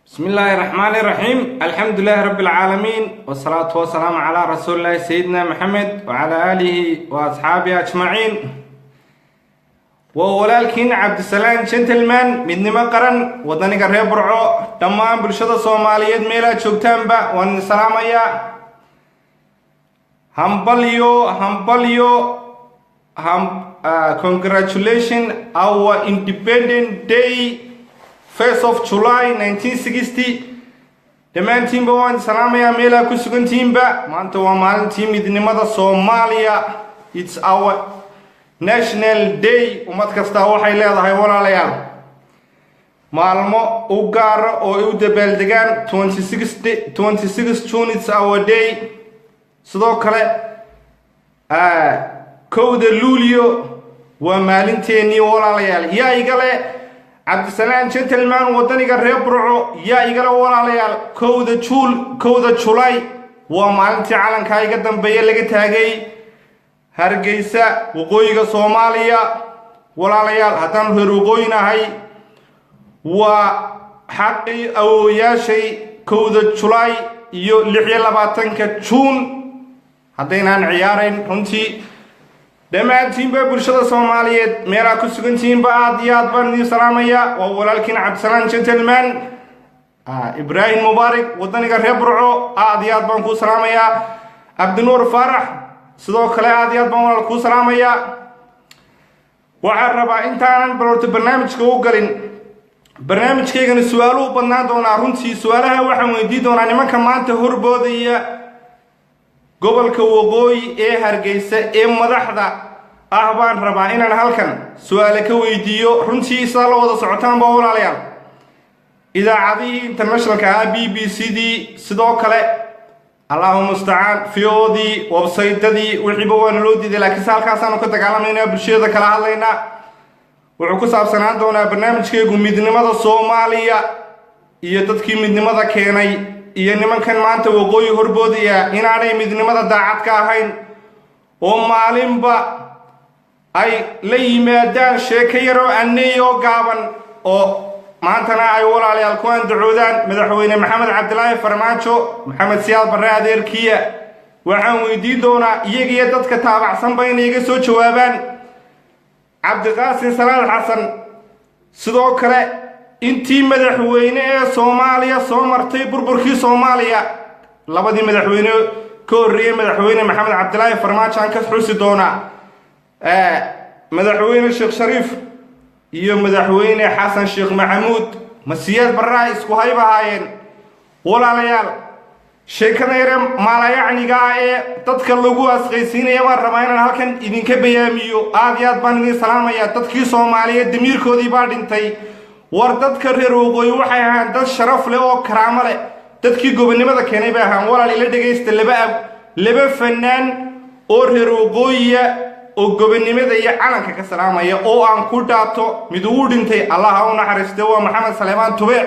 بسم الله الرحمن الرحيم الحمد لله رب العالمين والصلاة والسلام على رسول الله سيدنا محمد وعلى آله وأصحابه أجمعين وولالكين عبد السلام جنتلمان من نمقرن ودنك الربرعو تمام بالشدة الصومالية ميلا شوكتان با والسلام يا congratulations our Independent Day 1st of July 1960 dhammaantiinba waan salaamayaa meelaa ku sugantiinba maanta waa maalintii midnimada Soomaaliya. It's our national day. ummad kasta waxay leedahay walaalayaal maalmo u gaar ah oo ay u dabaaldegaan 26 June it's our day. sidoo kale kowda Luulyo waa maalinteennii walaalayaal. yaa igale عبد السلام جنتلمان ودنيك الربرعو يا إيقلا ولاليال كودا جولاي ومالنتي عالن كاي قدام بيا لغا تاغي هرغيسا وقويغا صوماليا ولاليال هدان هروغوينا هاي وحقي أو ياشي كودا جولاي يو لحيا لباتنك جون هدينان عيارين هنتي dhammaantiin ba bulshada Soomaaliyeed meera ku sugantiin ba aad iyo aad baan idin salaamaya waa walaalkiin Cabdisalaam Gentleman Ibrahim Mubarak wadaniga Reebruco aad iyo aad baan ku salaamaya Abdinuur Farax sidoo kale aad iyo aad baan walaal ku salaamaya waxaan rabaa intaanan barnaamijka u galin barnaamijkeygana su'aalo u badnaan doona runtii su'aalaha waxaan weydiin doonaa nimanka maanta horboodaya gobolka waqooyi ee Hargeysa ee madaxda ah baan rabaa inaan halkan su'aalo ka weydiiyo runtii sida loo wada socotaan baa walaalayaal idaacadii internationalka BBC sidoo kale Allahumma musta'an fiyoodii website-dadii wixii baan loo diiday laakiin halkaas aanu ka dagaalamayna bulshada kala hadlayna wuxuu ku saabsanaan doonaa barnaamijkeegu midnimada Soomaaliya iyo dadkii midnimada keenay iyo nimankan maanta waqooyi horboodaya inaanay midnimada daacad ka ahayn oo maalinba ay la yimaadaan sheeko yar oo anneeyo gaaban oo maantana ay walaalayaal ku andacoodaan madaxweyne Maxamed Cabdilaahi Farmaajo Maxamed Siyaad Barre adeerkiya waxaan weydiin doonaa iyaga iyo dadka taabacsan ba inay iga soo jawaabaan Cabdiqaasim Salaad Xasan sidoo kale intii madaxweyne ee Soomaaliya soo martay burburkii Soomaaliya labadii madaxweyne ka horreeyay madaxweyne Maxamed Cabdilaahi Farmaajo aan ka xusi doona madaxweyne Sheekh Shariif iyo madaxweyne Xasan Sheekh Maxamuud Siyaad Barre isku haybaayeen walaalayaal sheekada yar maalayacniga ee dadka lagu asqaysiinaya waan rabaa inaan halkan idinka bayaamiyo aad iyo aad baan idin salaamayaa dadkii Soomaaliyeed damiirkoodii baa dhintay war dadka reer waqooyi waxay ahaan dad sharaf leh oo karaamo leh dadkii gobonimada keenay baa ahaan walaal ila dhageysta laba fanaan oo reer waqooyi oo gobonimada iyo calanka ka salaamaya oo aan ku dhaato mid uu dhintay Allah ha u naxariisto waa Maxamed Salmaan Tube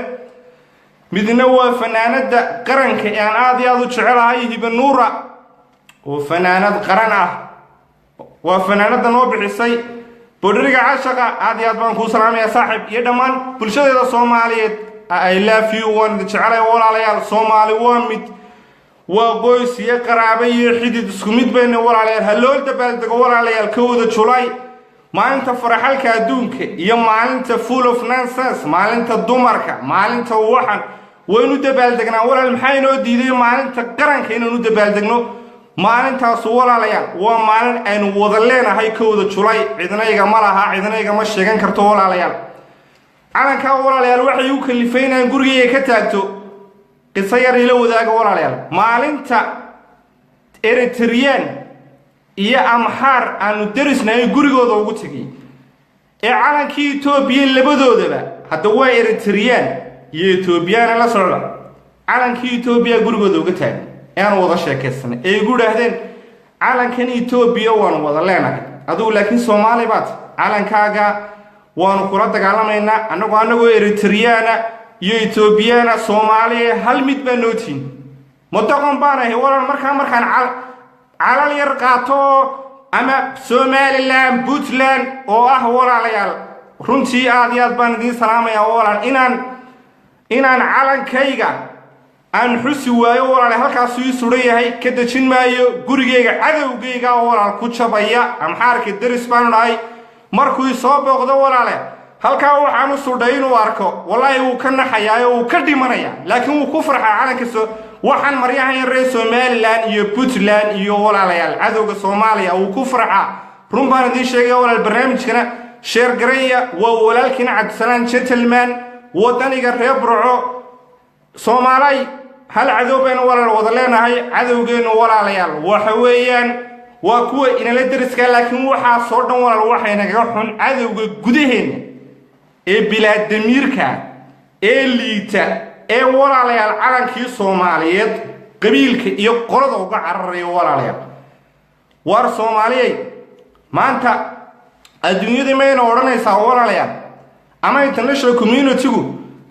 midna waa fanaanada qaranka ee aan aad iyo aad u jecelahay Hiba Nuura oo fanaanad qaran ah waa fanaanada noo bixisay bodriga cashaqa aad iyo aad baan ku salaamaya saaxiib iyo dhammaan bulshada Soomaaliyeed I love you waan jecelahay walaalayaal Soomaali waa mid waa qoys iyo qaraabo iyo xidid isku mid bayna walaalayaal halool dabaaldego walaalayaal kowda July maalinta faraxalka adduunka iyo maalinta full of nonsense maalinta dumarka maalinta waxan waynu dabaaldegnaa walaal maxay noo diiday maalinta qaranka inaynu dabaaldegno maalintaas walaalayaal waa maalin aynu wada leenahay kowda July cidnayga ma laha cidnayga ma sheegan karto walaalayaal calanka walaalayaal waxay u kalifeynayaan guriga ka taagto qisa yar ila wadaaga walaalayaal maalinta Eritrean iyo Amhar aanu darisnay gurigooda ugu tagay ee calankii Ethiopia labadoodaba hadda waa Eritrean iyo Ethiopian la socda calankii Ethiopia gurigooda uga taagay aan wada sheekaysanay ee ugu dhaahdeen calankan Ethiopia waan wada leenahay adigu laakiin Soomaali baad calankaaga waan kula dagaalamayna anagoo Eritrean iyo Ethiopian Soomaali hal mid baa nootiin mudaqan baanahay walaal markaan calal yar qaato ama Somaliland Puntland oo ah walaalayaal runtii aad iyo aad baan idin salaamayaa walaal inaan inaan calankayga aan xusi waayo walaal halkaas uu suurayahay ka dajin maayo gurigeyga cadowgeyga walaal ku jabaya amxaarka daris baan dhahay markuu soo booqdo walaal halka waxaan u sudhay inuu arko wallahi uu ka naxayaa oo uu ka dhimanaya laakiin uu ku farxaa calanka soo waxaan maryahan reer Somaliland iyo Puntland iyo walaalayaal cadowga Soomaaliya uu ku farxaa run baan idin sheegay walaal barnaamijkana share gareeya waa walaalkina Cabdisalaan gentleman wadaniga reer Burco Soomaaliya hal cadowbana walaal wada leenahay cadowgeena walaalayaal waxa weeyaan waa kuwa inala dariska laakiin waxa soo dhan walaal waxay naga xun cadowga gudaheena ee bilaad damiirka ee liita ee walaalayaal calankii Soomaaliyeed qabiilka iyo qolada uga cararaya walaalayaal war Soomaaliyeed maanta adduunyada meena oranaysa walaalayaal ama international community-gu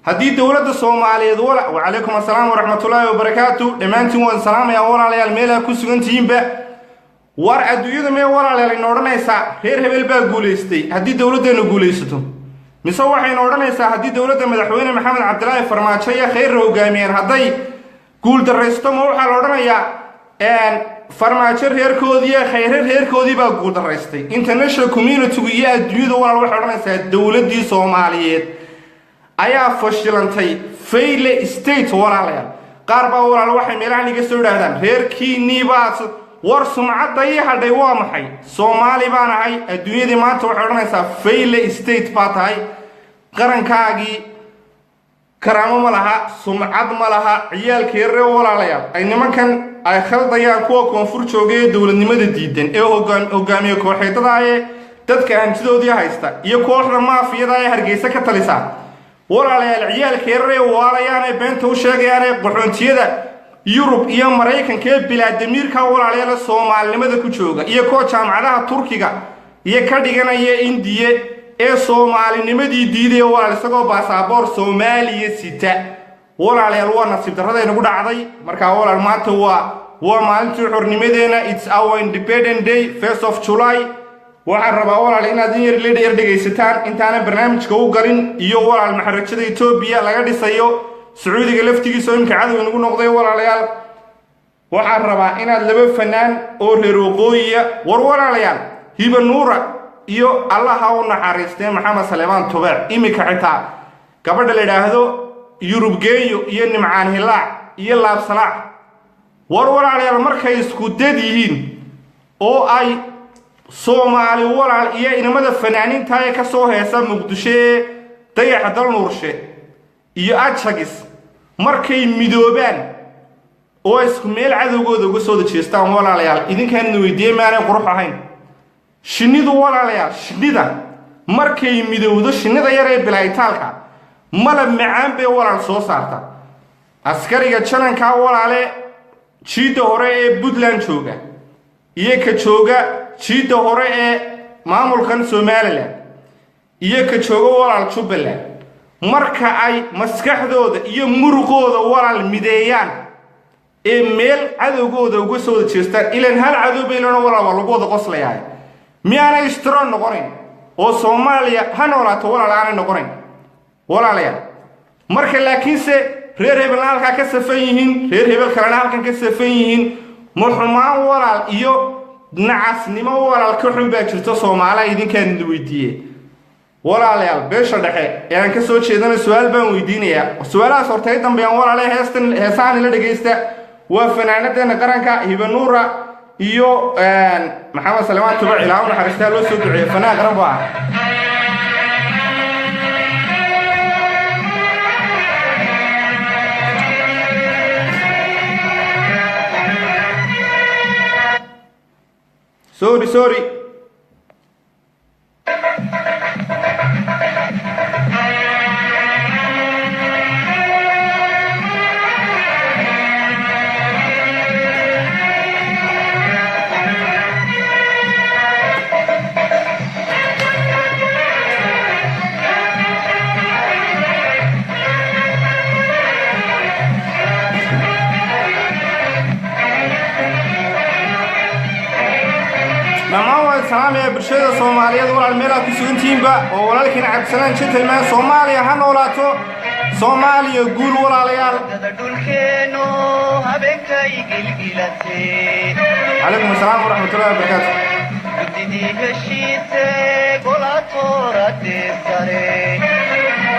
haddii dawladda Soomaaliyeed wa alaykum asalaam wa rahmatullahi wa barakaatuh dhamaantiin waan salaamaya walaalayaal meelaha ku sugantiinba war adduunyada mee walaalayaal in oranaysa reer hebel baa guuleystay haddii dawladdeenu guuleysato mise waxay oranaysaa haddii dawladda madaxweyne Maxamed Cabdilaahi Farmaajo iyo khayr hogaamiyeen hadday guul dareysto ma waxa la oranayaa Farmaajo reerkoodii khayr reerkoodii baa guul dareystay international community iyo adduunyada walaal waxay oranaysaa dawladdii Soomaaliyeed ayaa fashilantay fayle state walaalayaal qaar baa walaal waxay meelahan iga soo dhaadaan reerkiinii baas war sumcadda ay hadhay waa maxay Soomaali baan ahay adduunyada maanta waxay oranaysaa fayle state baa tahay qarankaagii karaamo ma laha sumcad ma laha ciyaalkii reer walaalayaal ay nimankan ay khaldayaan kuwa koonfur joogay dawladnimada diidan ee hogaamiye kooxeedada ay dadka hantidoodii haysta iyo kooxda maafiyada ay Hargeysa ka talisa walaalayaal ciyaalkii reer walaalayaal ay beenta u sheegayaan qaxoontiyada Europe iyo Mareykanka bilaad damiirka walaalayaal Soomaalinimada ku jooga iyo koo jaamacadaha Turkiga iyo ka dhiganaya India ee Soomaalinimadii diiday walaal isagoo baasaboor Soomaaliya sita walaalayaal waa nasiib darrada inagu dhacday marka walaal maanta waa maalintii xornimadeena it's our independent day 1st of July waxaan rabaa walaal inaad in yar leedahay dhageysataan intaana barnaamijka u galin iyo walaal maxarajada Itoobiya laga dhisayo Sacuudiga laftigiisa imka cadow inagu noqday walaalayaal waxaan rabaa inaad laba fanaan oo reer waqooyiga war walaalayaal hiba nuura iyo Allah ha u naxariistay Maxamed Saleeman Tubeec imika xitaa gabadha la yiraahdo Yurub geeyo iyo nimcaan hilaac iyo laab salaax war walaalayaal markay isku dad yihiin oo ay Soomaali walaal iyo inamada fanaaniinta ay ka soo heesa Muqdisho dayax dal nuurshe iyo ajagis markay midoobaan oo isku meel cadowgooda uga soo dajeestaan walaalayaal idinkaan weydiiyay maana qurux ahayn shinidu walaalayaal shinida markay midowdo shinida yar ee bilaaytaalka malab macaan bay walaal soo saarta askariga jananka walaale jiida hore ee Puntland jooga iyo ka jooga jiida hore ee maamulkan Soomaaliland iyo ka jooga walaal Jubaland marka ay maskaxdooda iyo muruqooda walaal mideeyaan ee meel cadowgooda uga soo jeestaan ilaan hal cadow beelana walaal lagu wada qoslayaa miyaanay istiraan noqonin oo Soomaaliya ha noolaato walaal aan noqonin walaalayaal marka laakiinse reer hebel halka ka safan yihiin reer hebel kalena halkan ka safan yihiin muxumaan walaal iyo nacasnimo walaal ka xun baa jirto Soomaaliya idinkaan weydiiyay walaalayaal beesha dhexe ee aan ka soo jeedana su'aal baan weydiinayaa su'aalahaas hortay dambeeyaan walaalahay heesaan la dhageysta waa fanaanadana qaranka hiba nuura iyo Maxamed Saleeman Tubeec ilaahu naxariistaa loo soo duceeyay fanaan qaran baa sorry salaam ee bulshada Soomaaliyeed walaal meelaha ku sugantiinba oo walaalkeen Cabdisalaan gentleman Soomaaliya ha noolaato Soomaaliya guul walaalayaal عليكم السلام ورحمة الله وبركاته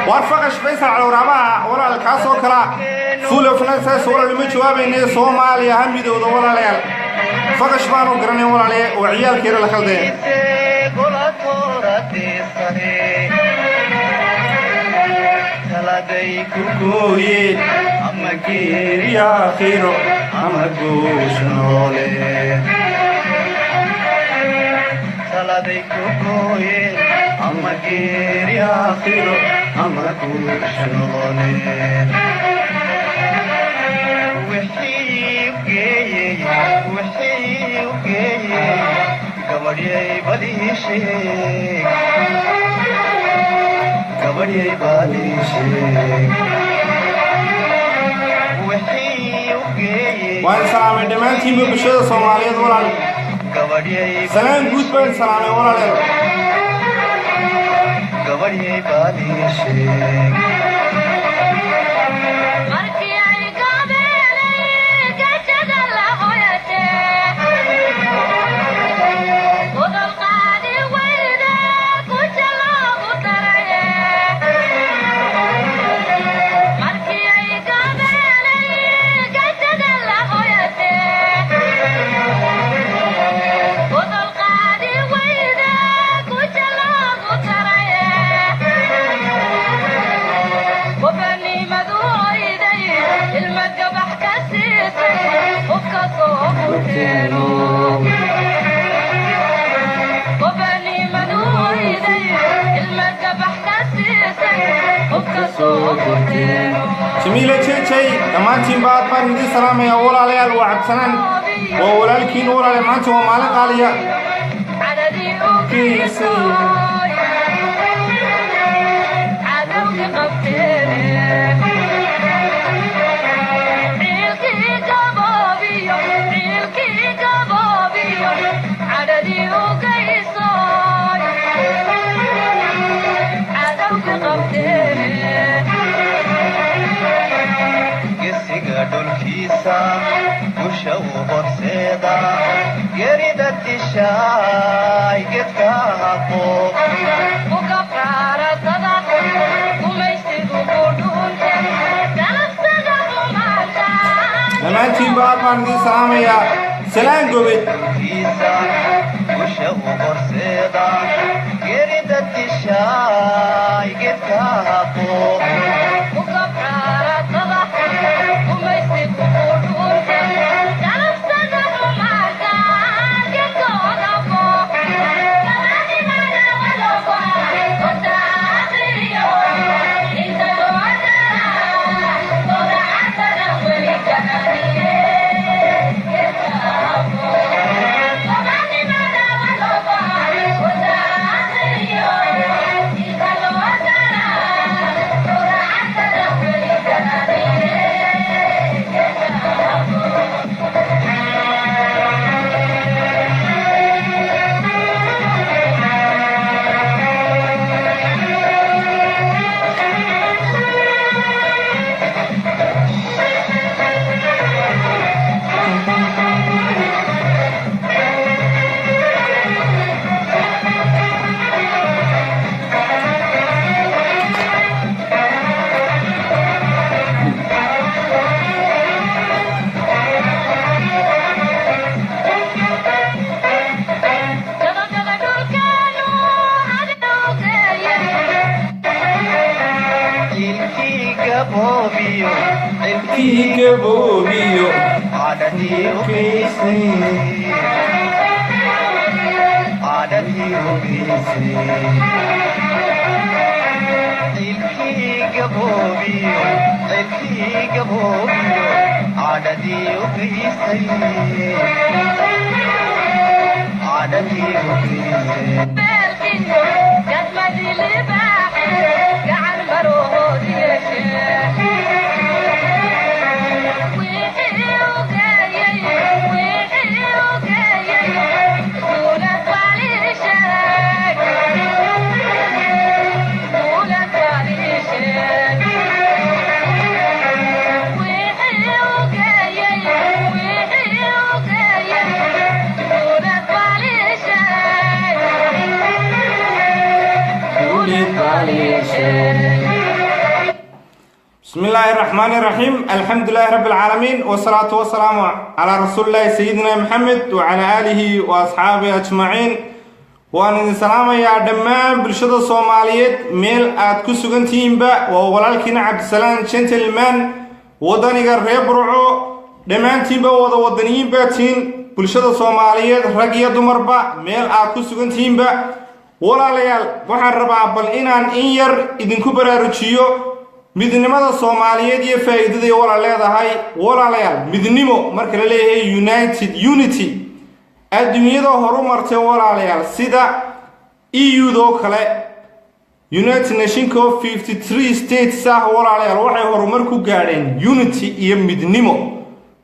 وارفقش فيصل على ورابها ورا الكاسو كلا فول فلانساس ورا لما جوابين Soomaaliya hamidooda walaalayaal فقش بانو قرني walaalayaal وعيال كيرا لخلدين تلادي كوكوين أما كير يا خيرو أما قوش نولي تلادي كوكوين أما كير يا خيرو أما قوش نولي وحي وقيي قبري بديشي قبري بديشي وحي وقيي وان سلام دمانتي ببشرة صومالية ورال سلام بود بان سلام ورال قبري بديشي جميلة شيء كمان تيم بعد ما ندي سلام يا ولا على الوعد سنن وولا الكين ولا على ما توا مالك عليا كيسي وشو برسيدا قريدة الشاي قد كهقو وكفارة صدق وميسد وقردون كلف صدق ومعشان لما انتي بعد ما ندي سلام يا سلام قوي وشو برسيدا قريدة الشاي قد كهقو وكفارة صدق وميسد وقردون الرحمن الرحيم الحمد لله رب العالمين والصلاة والسلام على رسول الله سيدنا محمد وعلى آله وأصحابه أجمعين وأن السلام يا دمان برشاد الصوماليات ميل أتكسو كنتين با وولالكين عبد السلام شنتلمان وداني قريب رعو دمان تيبا ودانيين باتين برشاد الصوماليات رقيا دمر با ميل أتكسو كنتين با ولا ليال وحن ربع بل إنان إنير إذن كبرا رجيو midnimada Soomaaliyeed iyo faa'iidada wala leedahay walaalayaal midnimo marka la leeyahay united unity adduunyada horumartay walaalayaal sida EU do kale United Nations of 53 states walaalayaal waxay horumar ku gaadheen unity iyo midnimo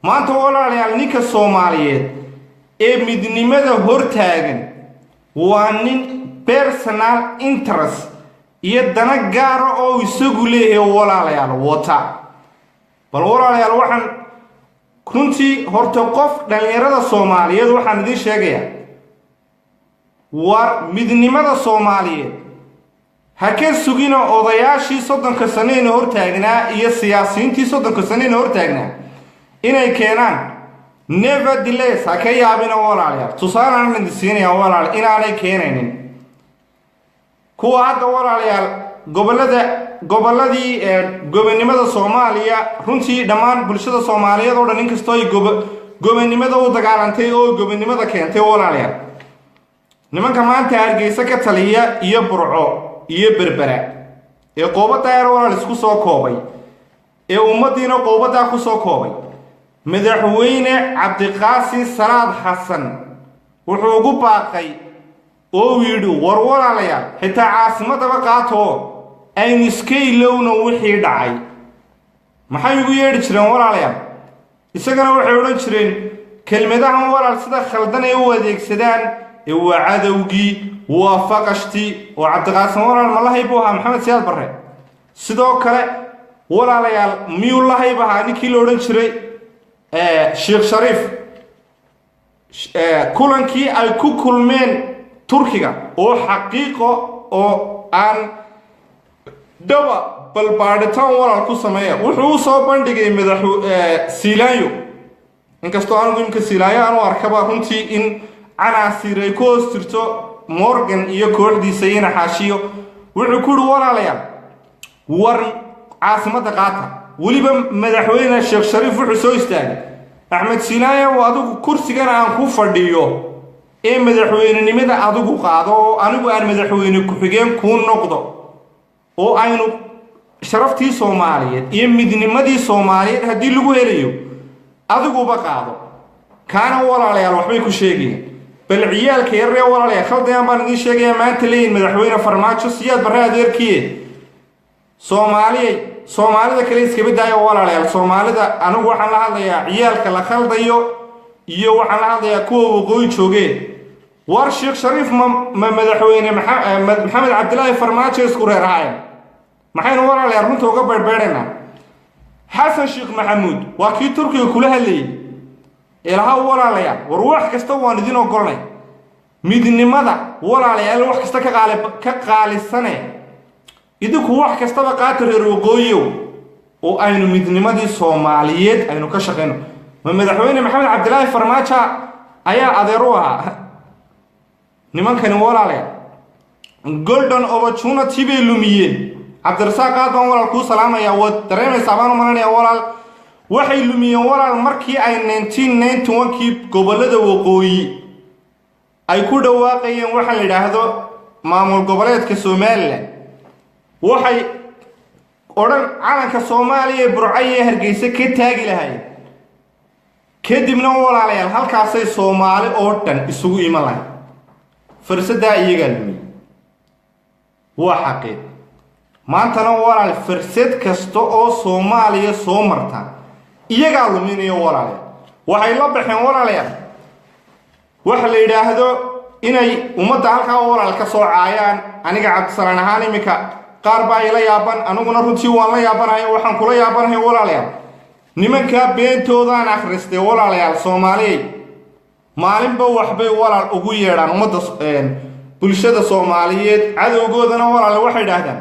maanta walaalayaal ninka Soomaaliyeed ee midnimada hortaagan waa nin personal interest iyo dana gaar ah oo isagu leeyahay walaalayaal wata bal walaalayaal waxaan runtii horta qof dhalinyarada Soomaaliyeed waxaan idin sheegayaa war midnimada Soomaaliyeed ha ka sugina odayaashii 30 sano ee hortaagnaa iyo siyaasiyiintii 30 sano ee hortaagnaa inay keenaan nevertheless ha ka yaabina walaalayaal tusaalaan idin siinaya walaal inaanay keenaynin kuwa hadda walaalayaal goboladii gobonimada Soomaaliya runtii dhamaan bulshada Soomaaliyeed oo dhan inkastoo ay gobonimada u dagaalantay oo gobonimada keentay walaalayaal nimanka maanta Hargeysa ka taliya iyo Burco iyo Berbera ee qoobada yar walaal isku soo koobay ee ummadiina qoobada ku soo koobay madaxweyne Cabdiqaasim Salaad Xasan wuxuu ugu baaqay oo yidhi war walaalayaal xitaa caasimadaba qaato aynu iska ilowno wixii dhacay maxay ugu yeedhi jireen walaalayaal isagana waxay odhan jireen kelmadahan walaal sida khaldan ay u adeegsadaan ee waa cadowgii waa faqashti oo Cabdiqaasim walaal ma lahay buu ahaa Maxamed Siyaad Barre sidoo kale walaalayaal miyuu lahay baa ninkii la odhan jiray Sheekh Shariif kulankii ay ku kulmeen Turkiga oo xaqiiqo oo aan dawa balbaadhitaan walaal ku sameeya wuxuu soo bandhigay Silaayo inkastoo aan imka Silaayo aan arkaba runtii in canaasir ay ku hoostirto Morgan iyo kooxdiisa ina xaashiyo wuxuu ku yiri walaalayaal war caasimada qaata waliba madaxweyne Sheekh Shariif wuxuu soo istaagay Axmed Silaayo oo adigu kursigan aan ku fadhiyo ee madaxweynenimada adigu qaado oo anigu aan madaxweyne ku xigeen ku noqdo oo aynu sharaftii Soomaaliyeed iyo midnimadii Soomaaliyeed hadii lagu helayo adigu ba qaado kaana walaalayaal waxbay ku sheegeen bal ciyaalka yar ee walaalayaal khaldayaan baan idin sheegaya maanta leeyin madaxweyne Farmaajo Siyaad Barre adeerkii Soomaalida kale iska bidaayo walaalayaal Soomaalida anigu waxaan la hadlayaa ciyaalka la khaldayo iyo waxaan la hadlayaa kuwa waqooyi joogeen war Sheekh Shariif ma madaxweyne Maxamed Cabdilaahi Farmaajo isku reeraayeen maxayna walaalayaal runta uga beerbeerayna Xasan Sheekh Maxamuud waa kii Turkiga kula hadlayay ilaha walaalayaal war wax kasta waan idin ogolnay midnimada walaalayaal wax kasta ka qaalisane idinku wax kasta ba qaata reer waqooyi oo aynu midnimadii Soomaaliyeed aynu ka shaqeyno madaxweyne Maxamed Cabdilaahi Farmaajo ayaa adeero ah nimankani walaalayaal golden opportunity bay lumiyeen Cabdirasaaq baan walaal ku salaamaya wad dareemaysaa baan u malanaya walaal waxay lumiyeen walaal markii ay 1991 kii gobolada waqooyi ay ku dhawaaqayeen waxa la yiraahdo maamul goboleedka Soomaaliland waxay oran calanka Soomaaliya Burco iyo Hargeysa ka taagi lahaayeen kadibna walaalayaal halkaasay Soomaali oo dhan isugu iman lahayd fursada iyaga lumiyay waa xaqiiq maantana walaal fursad kasta oo Soomaaliya soo marta iyaga luminayo walaalayaal waxay la baxeen walaalayaal waxa la yiraahdo inay ummadda halka walaal ka soo caayaan aniga Cabdisalaam ahaan imika qaar baa ila yaaban aniguna runtii waan la yaabanahay waxaan kula yaabanahay walaalayaal nimanka beentoodan akhristay walaalayaal Soomaaliyeed maalinba waxbay walaal ugu yeedhaan ummadda bulshada Soomaaliyeed cadowgoodana walaal waxay yiraahdaan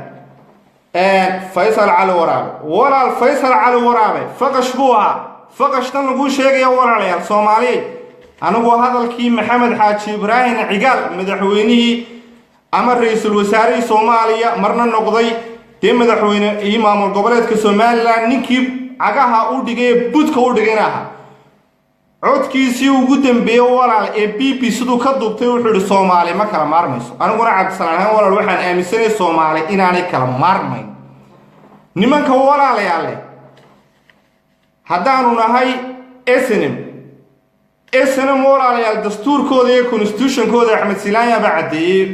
faysal cali waraabe walaal faysal cali waraabe faqash buu ahaa faqashtan lagu sheegaya walaalayaal Soomaaliyeed anigu hadalkii maxamed xaaji ibraahim cigaal madaxweynihii ama ra'iisul wasaaraha Soomaaliya marna noqday madaxweyne iyo maamul goboleedka Soomaaliland ninkii cagaha u dhigay budka u dhigaynaha codkiisii ugu dambeeyay walaal ee BBC-du ka duubtay wuxuu yiri Soomaali ma kala maarmayso aniguna cabdisalaan walaal waxaan aaminsanahay Soomaali inaanay kala maarmayn nimanka walaalayaal haddaanu nahay SNM walaalayaal dastuurkooda iyo constitution-kooda Axmed Silaanya baa cadeeyay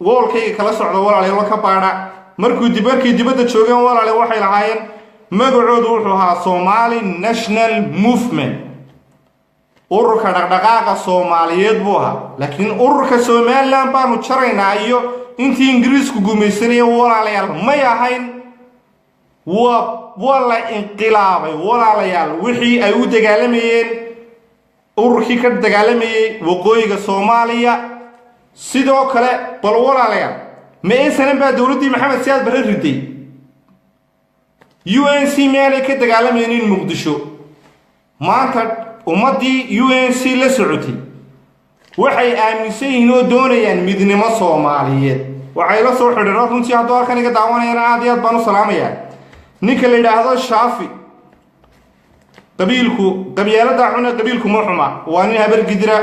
goolkayga kala socda walaalayaal ka baadha markii dibadda joogeen walaalayaal waxay lahaayeen magacoodu wuxuu ahaa Somali National Movement ururka dhaqdhaqaaqa Soomaaliyeed buu ahaa laakiin ururka Somaliland baanu jaraynaa iyo intii Ingiriisku gumaysanayay walaalayaal ma yahayn wala inqilaabay walaalayaal wixii ay u dagaalamayeen ururkii ka dagaalamayay waqooyiga Soomaaliya sidoo kale bal walaalayaal ma aysan baa dawladii Maxamed Siyaad Barre riday UNC meelay ka dagaalamayeen Muqdisho maanta ummadii UNC la socotay waxay aaminsan yihiin oo doonayaan midnimo Soomaaliyeed waxay la soo xiriireen runtii hadda halkan iga daawanayaan aad iyo aad baan u salaamayaa ninka la yiraahdo Shaafi qabiilada cuna qabiilku ma xuma waa nin habar gidira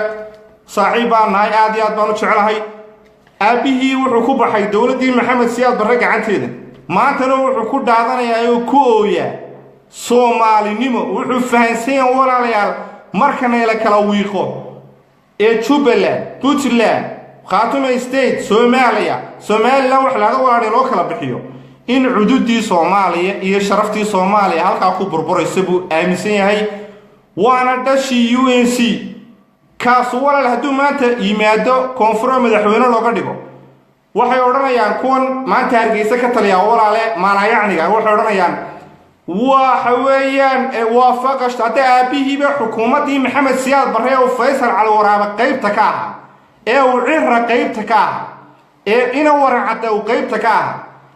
saaxiib aan nahay aad iyo aad baan u jecelahay aabihii wuxuu ku baxay dawladii Maxamed Siyaad Barre gacanteeda maantana wuxuu ku daadanayaa oo ku ooyaa Soomaalinimo wuxuu fahansan walaalayaal markana la kala wiiqo ee Jubaland Puntland Khaatume State Somaliland wax laga walaal loo kala bixiyo in cududii Soomaaliya iyo sharaftii Soomaaliya halka ku burburaysa buu aaminsan yahay waana dhashi UNC kaas walaal haduu maanta yimaado koonfur madaxweyne looga dhigo waxay oranayaan kuwan maanta Hargeysa ka taliya walaale maanayacniga waxay oranayaan waxa weeyaan waafaqashta aabihiiba xukuumadii Maxamed Siyaad Barre oo Faysal Cali Waraabe qaybta ka ah ee uu cirra qaybta ka ah ee ina waracada uu qaybta ka ah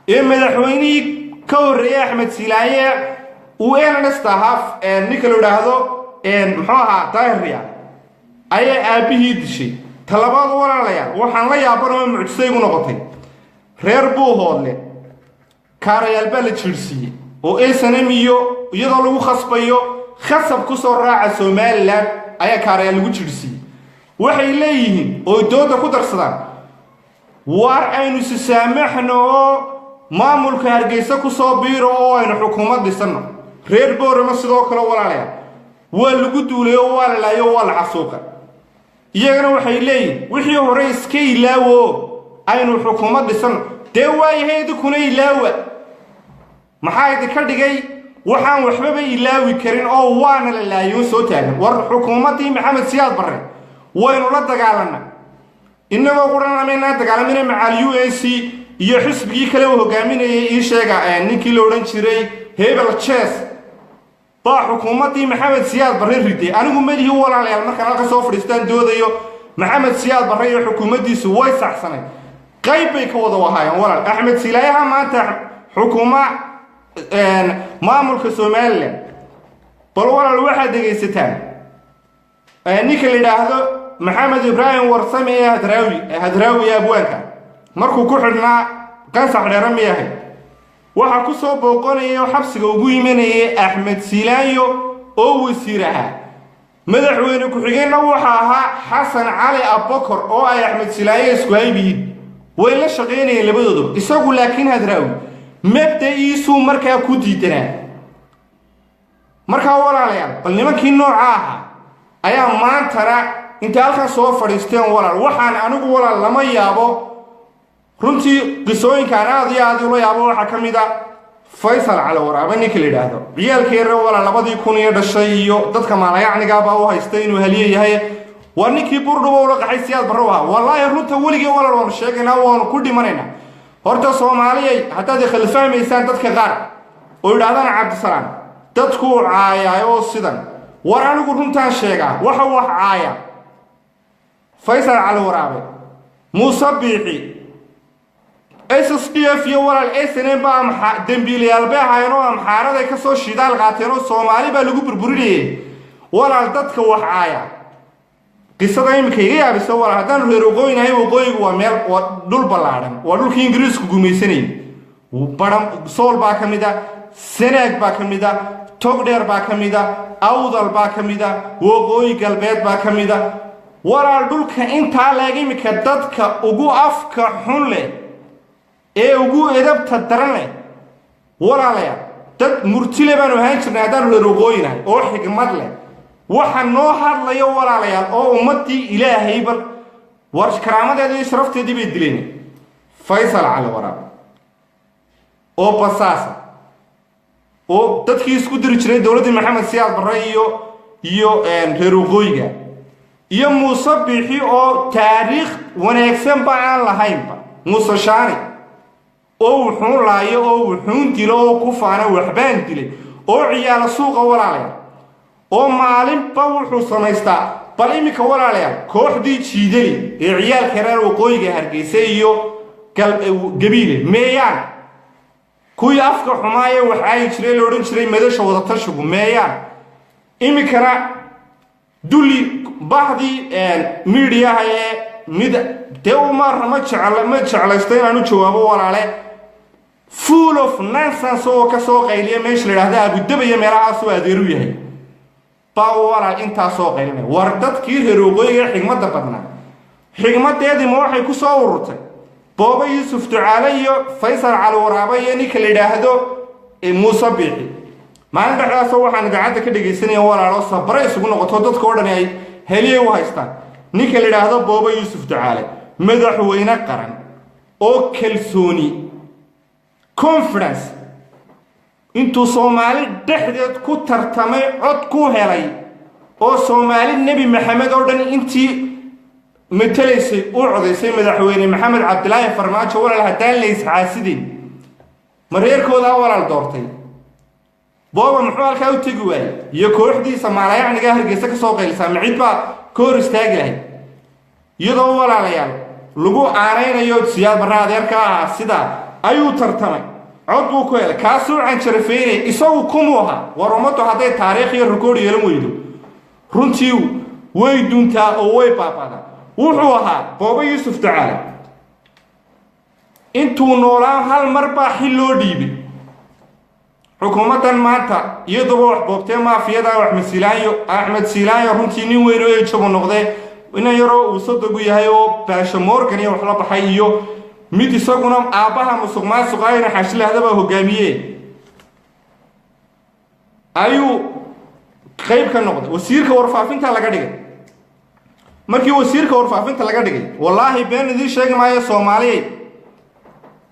ee madaxweynihii ka horeeyay Axmed Silaanye uu eenastahaaf ninka la yiraahdo muxuu ahaa Daahiriya ayay aabihii dishay talabaad walaalayaal waxaan la yaabanahay mucjisay ugu noqotay reer buu hoodle kaarayaal baa la jirsiyay oo SNM iyo iyadoo lagu khasbayo khasab ku soo raaca Somaliland ayaa kaarayaal lagu jirsiyay waxay leeyihiin oo dooda ku darsadaan war aynu si saamaxno maamulka Hargeysa ku soo biiro oo aynu xukuumad dhisano reer boorama sidoo kale walaalayaal waa lagu duulay oo waa la laayo waa la xasuuqa iyagana waxay leeyihiin wixii hore iska ilaawo aynu xukuumad dhisano dee waayahaydu kuna ilaawa maxay ka dhigay waxaan waxba ilaawi karin oo waana la laayo soo taagan war xukuumadii Maxamed Siyaad Barre waynu la dagaalana inagoo quranayna dagaalamina macal UNC iyo xisbigii kale oo hogaaminayay ii sheega ninkii la oran jiray Hebel Chess baa xukuumadii Maxamed Siyaad Barre riday anigu madii walaalayaal markaan halka soo fadhiistaan doodayo Maxamed Siyaad Barre iyo xukuumaddiisu way saxsanay qayb bay ka wada wahaayeen walaal Axmed Silaaya maanta xukuuma maamulka Somaliland bal walaal waxa dhageysataan ninka la yiraahdo Maxamed Ibraahim Warsame Hadraawi abwaanka markuu ku xidhnaa qansax dheeran yahay waxa ku soo booqanaya xabsiga ugu yimaanayay Axmed Silaanyo oo wasiiraha madaxweyne ku xigeenna waxa ahaa Xasan Cali Abubakar oo ay Axmed Silaanyo isku haybiin way la shaqeynayeen labadooda isagu laakiin Hadraawi mabda'iisu markaa ku diidanaa markaa walaalayaal bal nimankii nooca ah ayaa maantana inta halka soo fadhiisteen walaal waxaan anigu walaal lama yaabo runtii qisooyinkan aad iyo aad u yaabo waxa kamid ah Faysal Cali Waraabe ninka la yiraahdo ciyaalkeena walaal 2000 dhashay iyo dadka maalayacniga baa u haystay inuu haliye yahay waa ninkii burdhubo la qaxay Siyaad Barre wallahi runta waliga walaal waan sheegaynaa waan ku dhimanayna horta Soomaaliyeey hadda khilfaameysaan dadka qaar oo yiraahdaan Cabdisalaam dadku caayay oo sidan war anigu runtaan sheegaa waxa wax caaya Faysal Cali Waraabe Muuse Biixi SSDF iyo walaal SNM baa dambiilayaal bay ahaayeen oo amxaarada ka soo shidaal qaateen oo Soomaali baa lagu burburinayay walaal dadka wax caaya qisada imika iga yaabisay walaal haddaan reer waqooyinahay waqooyigu waa meel dhul ballaaran waa dhulkii Ingiriisku gumaysanayay baram sool baa kamid ah Sanaag baa kamid ah Togdheer baa kamid ah Awdal baa kamid ah waqooyi galbeed baa kamid ah walaal dhulka inta laga imika dadka ugu afka xun leh ee ugu edabta daran leh walaalayaal dad murtile baan ahaan jirnay haddaan reer waqooyinahay oo xigmad leh waxa noo hadlayo walaalayaal oo ummadii Ilaahay bal war karaamadeeda iyo sharafteedii bay dileen Faysal Cali Waraab oo basaasa oo dadkii isku diri jiray dawladda Maxamed Siyaad Barre iyo reer waqooyiga iyo Muuse Bixi oo taariikh wanaagsan baan lahaynba Muuse Shaani oo wuxuu laayo oo wuxuu dilo oo ku faana waxbaan dilay oo ciyaal suuqa walaalayaal oo maalinba wuxuu samaystaa bal imika walaalayaal kooxdii jiidali ee ciyaalka reer waqooyiga Hargeysa iyo Gabiile meeyaan kuwii afka xumaayay waxay jireen loo oran jiray madasha wada tashigu meeyaan imikana duli bahdii media ee mid Umar ma jeclaystay inaanu jawaabo walaale full of nonsense oo ka soo qayliya meesha la yiraahdo Abu Dhabi meelahaas oo adeeru yahay baa walaal inta soo qaylinay war dadkii reer waqooyiga xigmada badnaa xigmadeedii ma waxay ku soo ururtay Booba Yuusuf Ducaale iyo Faysal Cali Waraab iyo ninka la yiraahdo Muuse Bixi maalin dhaxdaas waxaan gacanta ka dhageysanayaa walaalo sabray isugu noqoto dadka oo dhan ay heliyay u haystaan ninka la yiraahdo Booba Yuusuf Ducaale madaxweyne qaran oo kalsooni conference intuu Soomaali dhexdeed ku tartamay cod ku helay oo Soomaali Nabi Maxamed oo dhan intii matalaysay oo codaysay madaxweyne Maxamed Cabdilaahi Farmaajo walaal hadaan la isxaasidin mareerkooda walaal doortay Booba muxuu halkaa u tagi waayay iyo kooxdiisa Soomaaliyaaniga Hargeysa ka soo qaylisay micid baa koor istaagay iyadoo walaalayaal lagu aanaynayo Siyaad Barre adeerka sida ayuu tartamay cod buu ku helay kaasoo aan jarafeynay isagu kumuha war ummaddu haday taariikh iyo rikoor yeelan weydo runtii way duntaa oo way baabada wuxuu ahaa Booba Yuusuf Ducaale intuu noolaa hal mar baa xil loo dhiibay xukuumadan maanta iyadoo wax boobtay maafiyada Axmed Silaayo runtii nin weyn oo jabo noqday inay yaro uu soo yahay oo Baasha Morgan iyo wax la baxay iyo mid isaguna aabaha musuqmaasuqa ayna xashilahadaba hogaamiyay ayuu qayb ka noqday wasiirka warfaafinta laga dhigay markii wasiirka warfaafinta laga dhigay wallahi been idin sheegay maayo Soomaaliyeed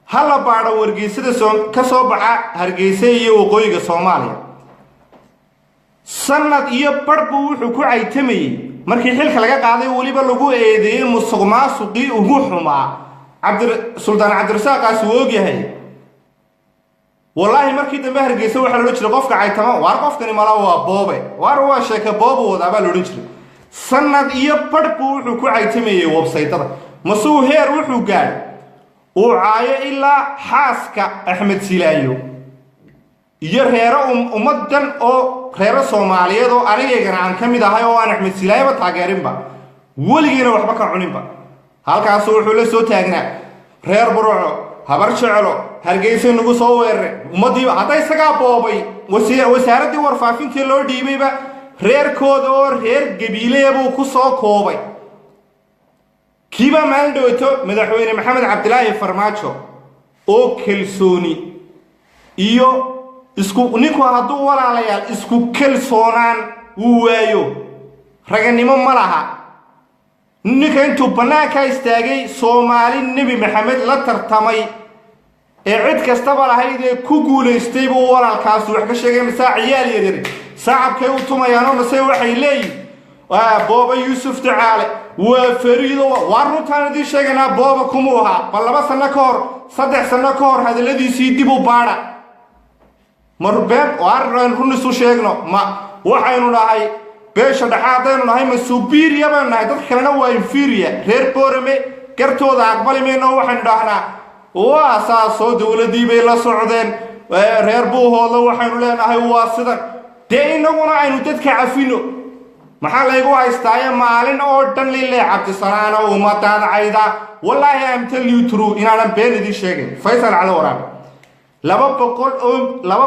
hala baadho wargeysada ka soo baxa Hargeysa iyo waqooyiga Soomaaliya sanad iyo barbu wuxuu ku caytamay markii xilka laga qaaday waliba lagu eedeeyay musuqmaasuqii ugu xumaa Sultan Cabdirasaaq oo yahay wallahi markii dambe Hargeysa waxa loo jiray qofka caytama waar qofkani mala waa Boobe waar waa sheeka Boobe wada baa loo jiray sanad iyo barbu wuxuu ku caytamay website-ada masuu heer wuxuu gaaray oo caayo ilaa xaaska Axmed Silaayo iyo reero ummadan oo reero Soomaaliyeed oo aniga aan kamid ahay oo aan Axmed Silaayo taageerinba waligeena waxba ka cuninba halkaas wuxuu la soo taagnaa reer Burco habar jecelo Hargeysa nagu soo weeray ummadii haday isaga boobay wasaaradii warfaafinta loo dhiibayba reerkooda oo reer Gabiile buu ku soo koobay kiba maalin dhawaato madaxweyne Maxamed Cabdilaahi Farmaajo oo kalsooni iyo isku ninku haduu walaalayaal isku kalsoonaan uu waayo raganimo ma laha ninka intuu banaanka istaagay Soomaali Nabi Maxamed la tartamay ee cid kastaba lahayd ee ku guuleystay buu walaalkaas wax ka sheegay misaa ciyaal yaryar saacabkay u tumayaan masay waxay leeyihiin waa Booba Yuusuf Ducaale waa Fariido waa runtaan idin sheeganaa Booba kumuha bal 2 sano ka hor 3 sano ka hor hadaladiisii dib u baadha marbeen waan run isu sheegno ma waxaynu nahay beesha dhaxaadaynu nahay ma superior baan nahay dad kalena waa inferior reer Boorame gartooda aqbali meeno waxaan dhahnaa وأساسه دولة دي بيلا سعودين ريربوه الله وحنو لنا هاي واصدا تينا ونا إنه تتكعفينه محل يقوى استايا مالين أوردن لله عبد السلام وما تان عيدا والله I'm tell you true إن أنا بين دي شيء فيصل على ورا لما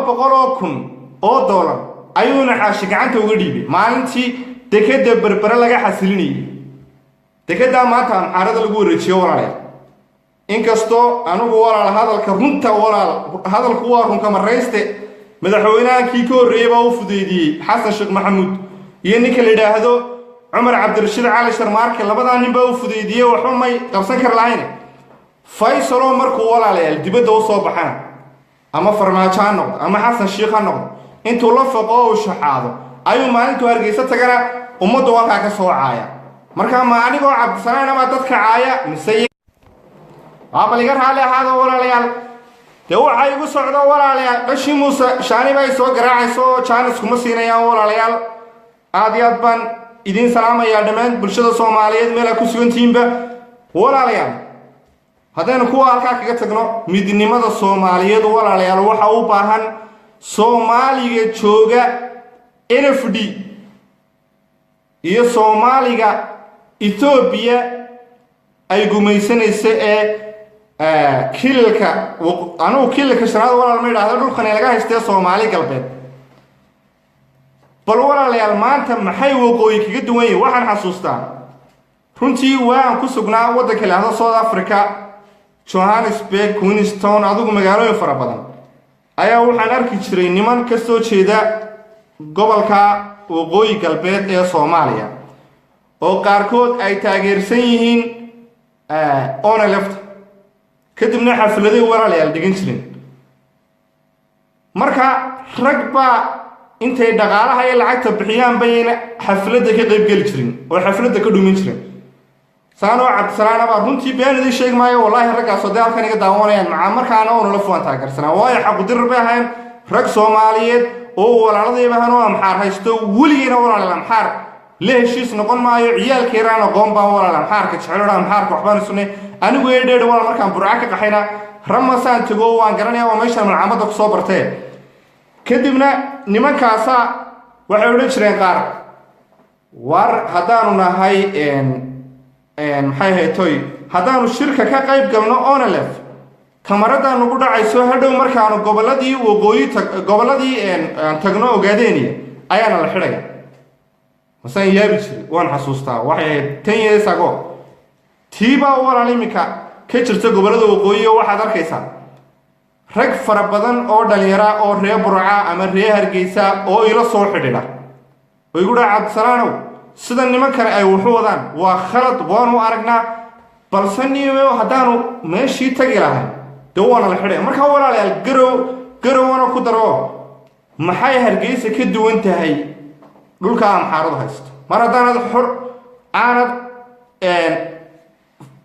بقول أكون أو دولار أيون عاشق عنده وقريبي مالنتي تكده بربرة لقى حسلني تكده ما تان عرض الجوري شيء ولا إنكستو أنا بقول على هذا الكرنت ولا هذا الكوار هم كمان رئيسته مدحونا كيكو ريبا وفديدي حسن الشيخ محمود ينك اللي ده هذا عمر عبد الرشيد علي شرمارك اللي بدأ نبى وفديدي وحمي قبسن كرلاين فيصل مركو ولا عليه الدبده وصوبحنا أما فرماجان نقد أما حسن الشيخ نقد أنتوا لفقوا وشحاذوا أيوة ما أنتوا هرجيسة تجرا ومدوا واقع كسوع عايا مركا ما أنا عبد السلام ما تذكر عايا مسيء أبى لقى حالي هذا ولا ليال تو عايقو سعدا ولا ليال قشي موسى شاني باي سو قراعي سو شانس كمسينا يا ولا ليال عاديات بان إدين سلامة يا دمان برشة الصوماليات ملا كسيون تيمبا ولا ليال هذا نكوا على كتجنا مدينة ماذا الصوماليات ولا ليال وحاو باهن صومالية تشوجا NFD إيه صومالية إثيوبيا أي جميسنا السئ كيلك أنا كيلك شناد ولا الميدا هذا دول خني لقاه استيا صومالي قلبه بل ولا ليال مانتا محي وقوي كجد وين واحد حسوستا runtii waan ku sugnaa waddanka la yiraahdo South Africa Johannesburg Queenstown adigu magaalooyin fara badan ayaa waxaan arki jiray niman ka soo jeeda gobolka waqooyi galbeed ee Soomaaliya oo qaarkood ay taageersan yihiin ona left kadibna xafladii walaalayaal dhigan jireen marka ragba intay dhaqaalaha ay lacagta bixiyaan bayna xafladda ka qayb gali jirin oo xafladda ka dhumin jirin saano عبد السلام أبا رنتي بين ذي الشيء ما والله رجع صدق كان يقدرون يعني مع مركانا ولا لفوان تاجر سنة واي حق در بهن رج صوماليات أو ولا رضي بهنوا أمحار هيستو ولينا ولا الأمحار ليه شيء نقول ما عيال كيران قوم با ولا الأمحار كتشعلوا الأمحار كحبان السنة أنا ويدد ولا مركان براك كحينا رمسان تجوا وانقرني ومشى من عمدك صبرته كدبنا نمان كاسا وحولي شرين قار war haddaanuna nahay maxay haytoy haddaanu shirka ka qayb galno onalef kamarada nagu dhacayso hadhow markaanu goboladii waqooyi goboladii tagno ogaadeeniya ayaana la xidhaya masan yaabi jiray waan xasuustaa waxay 10 years ago tiiba walaal imika ka jirta gobolada waqooyi waxaad arkaysaa rag fara badan oo dhalinyaro oo reer Burca ama reer Hargeysa oo ila soo xidhida way ku dhacad salaano sida niman kale ay wuxuu wadaan waa khalad waanu aragnaa balse niyo hadaanu meeshii tagi lahayn dawana la xidhay marka walaalayaal garowana ku daro maxay Hargeysa ka duwan tahay dhulka amxaarada haysto mar hadaanad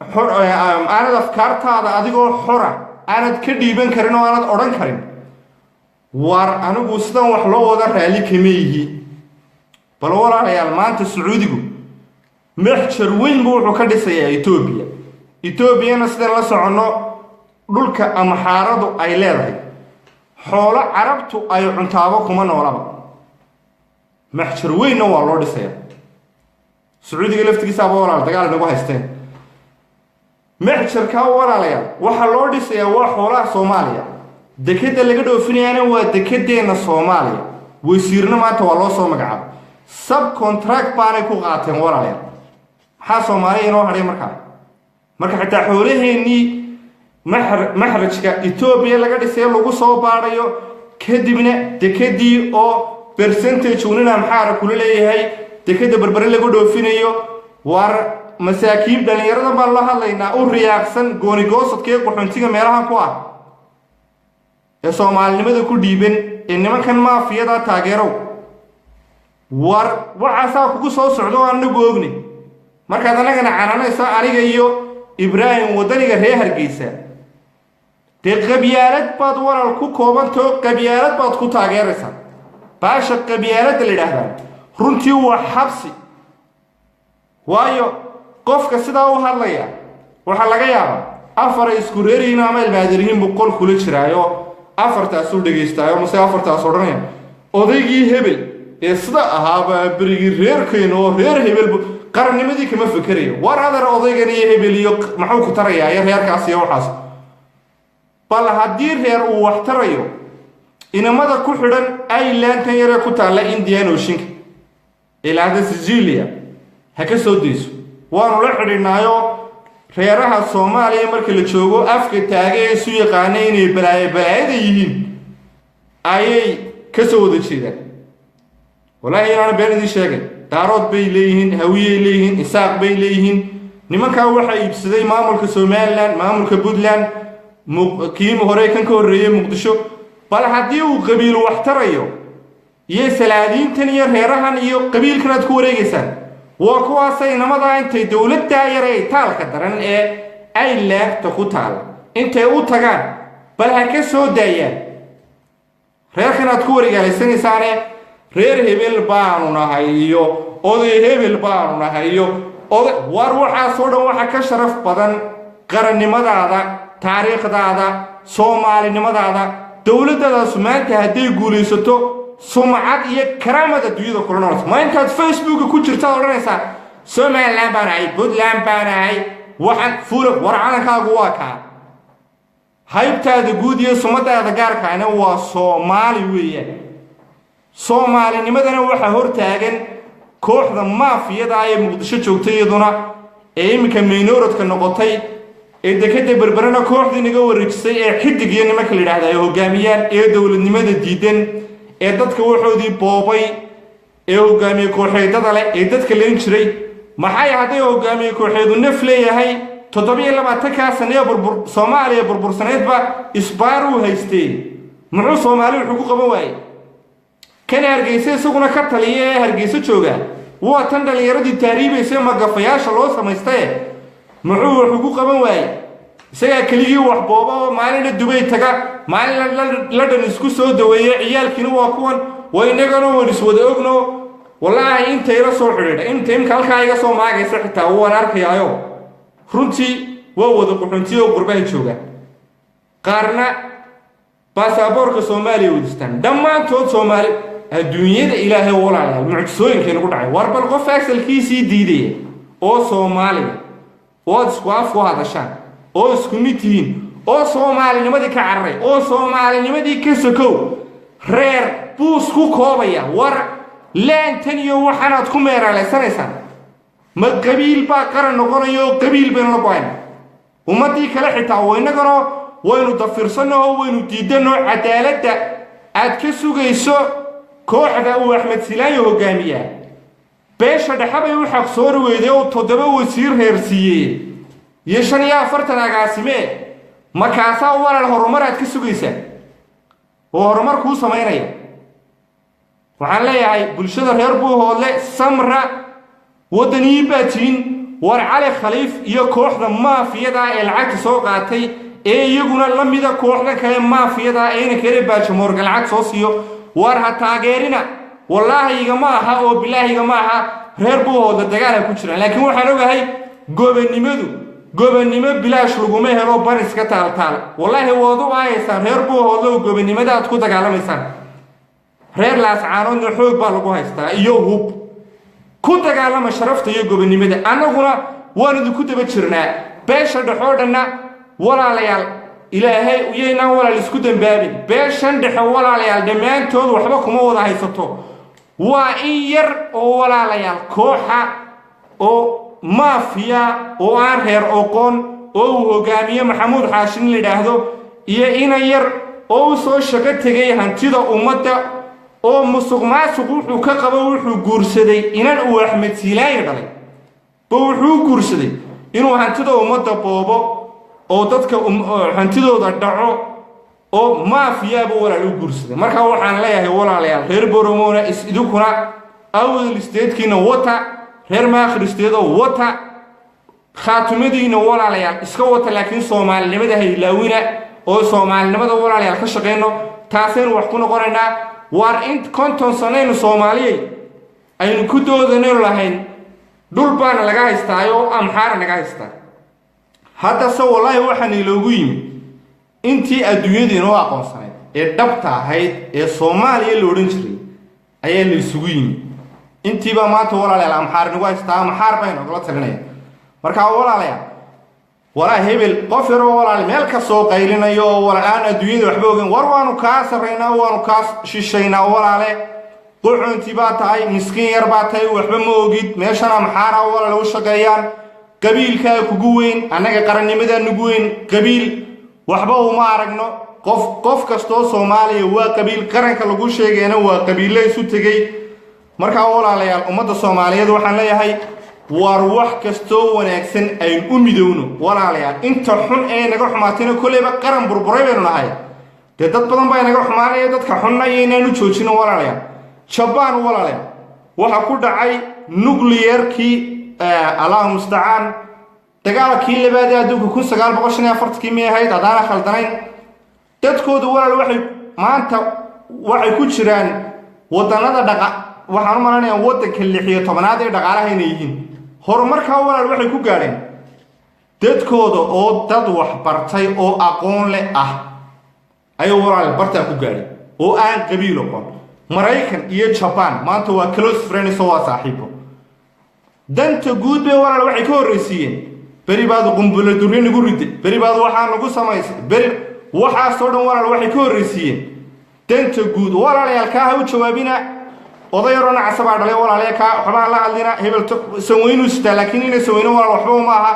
aanad afkaartaada adigoo xora aanad ka dhiiban karin oo aanad oran karin war anigu sidan wax loo wada raali kameeyay bal walaalayaal maanta Sacuudigu maxjar weyn buu wuxuu ka dhisayaa Ethiopia sidan la socono dhulka amxaaradu ay leedahay xoolo carabtu ay cuntaabo kuma noolaba maxjar weyn waa loo dhisayaa Sacuudiga laftigiisa walaal dagaal nagu haysteen maxjarka walaalayaal waxa loo dhisayaa waa xoolaha Soomaaliya dekada laga dhoofinayana waa dekadeena Soomaaliya wasiirna maanta waa loo soo magacaabay subcontract baanay ku qaateen walaalayaal maxaa Soomaaliya inoo hadhay marka xitaa xoolaheennii maxrajka Ethiopia laga dhisay lagu soo baarayo kadibna dekadii oo percentage unina maxaara kula leeyahay dekada barbare lagu dhoofinayo war masaakiin dhalinyarada baan la hadlaynaa u riyaaqsan gooni goosadkee quxuntiga meelaha ku ah ee Soomaalinimada ku dhiiban ee nimankan maafiyada taageero war waxa kugu soo socdo anagu ogni marka anagana caananaysa aniga iyo Ibrahim wadaniga reer Hargeysa te qabyaalad baad waral ku koobanto qabyaalad baad ku taageeraysaa baasha qabyaalad la yiraahdo runtii waa xabsi waayo qofka sida uu hadlaya waxa laga yaabaa afar isku reerihiin ama ilmaadirihiin boqol kula jiraayo afartaas u dhageystaayo mase afartaas odhanaya odaygii hebel ee sida ahaaba berigii reerkeen oo reer hebel qarannimadii kama fikirayo war adar odaygan iyo hebel iyo maxuu ku tarayaa iyo reerkaas iyo waxaas bal haddii reer uu wax tarayo inamada ku xidhan islantan yaree ku taalla Indian Ocean ilaa Sicilia ha ka soo deyso waanu la xidhinaayo reeraha Soomaaliya markii la joogo afka taagay isu yaqaanay inay balaayada yihiin ayay ka soo wada jeedaan wallahi inaan beenidii sheegay daarood bay leeyihiin hawiye leeyihiin isaaq bay leeyihiin nimanka waxa iibsaday maamulka Somaliland maamulka Puntland kiim hore kan ka horeeyay Muqdisho bal haddii uu qabiil wax tarayo iyo salaadiintan iyo reerahan iyo qabiilkan aad ku wareegaysaan waa kuwaasay namada intay dawladda yaray taalka daran ee ay laagta ku taal intay u tagaan bal ha ka soo daayaan reerkan aad ku wareegaysanaysaan reer hebel baanu nahay iyo oday hebel baanu nahay iyo war waxaas oo dhan waxa ka sharaf badan qarannimadaada taariikhdaada Soomaalinimadaada dawladdaas maanta haday guulaysato sumcad iyo karaamada dunyada kula nool ma intaad Facebook ku jirta oranaysa Somaliland baan ay Puntland baan ay waxaan fuuro warcanankaagu waa ka haybtaada guud iyo sumadaada gaarka ana waa Soomaali weeyaan Soomaalinimadana waxa hortaagan kooxda maafiyada ay Muqdisho joogtay iyaduna ee imika minooradka noqotay ee dekada berberana kooxdii naga wareejisay ee xidig iyo nimanka la yiraahdo ay hogaamiyaan ee dawladnimada diidan ee dadka waxoodii boobay ee hogaamiye kooxeedada leh ee dadka leen jiray maxay haday hogaamiye kooxeedu naf leeyahay 27 sano Soomaaliya burbursaneedba isbaaru haystay muxuu Soomaali wuxuu ku qaban waayay kan Hargeysa isaguna ka taliyay Hargeysa jooga waa tan dhalinyaradii taariibaysa magafayaasha loo samaystay muxuu wuxuu ku qaban waayay isaga kaliya wax boobo maalin Dubai taga maalin la dhan isku soo daweeyay ciyaalkiina waa kuwan way nagana waris wada ogno wallahi inta ila soo xiriir inta imka halka iga soo maagaysa xitaa waan arkayaayo runtii waa wada quxuntii oo qurbaha jooga qaarna baasaboorka Soomaaliya wadistaan dhamaantood Soomaali adduunyada Ilaahay walaalahay mucjisooyinkeena ku dhacay war bal qof asalkiisii diiday oo Soomaali oo isku afku hadashaan oo isku mitiin oo Soomaalinimadii ka carray oo Soomaalinimadii ka sokow reer buus ku koobaya war laantan iyo waxaad ku meeraleysanaysaan ma qabiil baa qaran noqonayo qabiil been la go'an ummadii kale xitaa waynagano waynu dafirsanoo waynu diidano cadaaladda aad ka sugayso kooxda uu Axmed Silaayo hogaamiyaa beesha dhaxabay u xaq soo ruweyday oo 7 wasiir heersiiyay iyo 45 agaasime makaasa walaal horumar aad ka sugaysaa oo horumar ku sameynaya waxaan leeyahay bulshada reer Buuhoodle samra wadanii baatiin war Cali Khaliif iyo kooxda maafiyada ee lacag soo qaatay ee iyaguna la mida kooxda kale maafiyada ee kale baajo morgan lacag soo siiyo war ha taageerina wallahi igama aha oo billahi igama aha reer Buuhoodle dagaal ku jira laakiin waxaan ogahay gobonnimo bilaash lagu ma helo baris ka taal wallahi wadu aysan reer Buuhoodle gobonnimada aad ku dagaalamaysan reer laas caanoodna xoog baa lagu haystaa iyo hub ku dagaalama sharafta iyo gobonnimada anaguna waan ku daba jirnaa beesha dhaxoodana walaalayaal Ilaahay u yeynaa walaal isku dambaabin beeshan dhaxo walaalayaal dhamaantood waxba kuma wada haysato waa in yar oo walaalayaal kooxa oo maafiya oo aan reer oqoon oo hogaamiye Maxamuud Xaashin la yiraahdo iyo in yar oo soo shaqo tagay hantida ummadda oo musuqmaasuq wuxuu ka qabo wuxuu guursaday inan uu Axmed Silaayo dhalay wuxuu guursaday inuu hantida ummadda boobo oo dadka hantidooda dhaco oo maafiya buu walaal u guursaday marka waxaan leeyahay walaalayaal reer Boromoona idinkuna awdal isteedkiina wata reer maakhristeedo wata khaatimadiina walaalayaal iska wata laakiin Soomaalinimada haylaawina oo Soomaalinimada walaalayaal ka shaqeeyno taaseen wax ku noqonaynaa war in konton sanaynu Soomaaliyeey aynu ku doodanayn lahayn dhul baan laga haystaayo amxaar naga haystaa hadda se wallaahi waxaan iloogu yimi intii adduunyada inoo aqoonsanayd ee dhabta ahayd ee Soomaaliya la odhan jiray ayaa la isugu yimi intiiba maanta walaalayaal amxaar nagu haystaa amxaar baynu kula talinaya marka walaalayaal walaa hebel qof yar oo walaal meel ka soo qaylinayo oo walaan adduunyada waxba ogeyn war waanu ka sareynaa waanu ka shisheynaa walaale quxunti baa tahay miskiin yar baa tahay waxba ma ogid meeshan amxaara walaal u shaqeeyaan qabiilka kugu weyn anaga qarannimada nagu weyn qabiil waxba uma aragno qof kasto Soomaaliya waa qabiil qaranka lagu sheegayna waa qabiilay isu tagay marka walaalayaal ummadda Soomaaliyeed waxaan leeyahay war wax kasto wanaagsan ay u midowno walaalayaal inta xun ee naga xumaatayna kuleyba qaran burburay baynu nahay dad badan baa naga xumaanaya dadka xunna inaanu joojino walaalayaal Japan walaalayaal waxa ku dhacay nuclearkii Allah musta'an dagaalkii labaad ee adduunka 1945 ma ahayd hadaan khaldanayn dadkoodu walaal waxay maanta waxay ku jiraan wadanada dhaqa waxaan u maleynayaa wadanka 16aad ee dhaqaalaha inay yihiin horumarka walaal waxay ku gaareen dadkooda oo dad wax bartay oo aqoon leh ah ay walaal barta ku gaareen oo aan qabiil oqon Mareykan iyo Japan maanta waa close friends oo saaxiibo danta guud bay walaal waxay ka horreysiyeen bari baad qunbula durin ugu riday bari baad waxa lagu sameeyay bari waxa soo dhan walaal waxay ka horreysiyeen danta guud walaalayaal ka u jawaabina odayarona casaba dhalay walaalayaal ka waxba la hadlina hebel saweynu istaa laakiin inay saweyno walaal waxba uma aha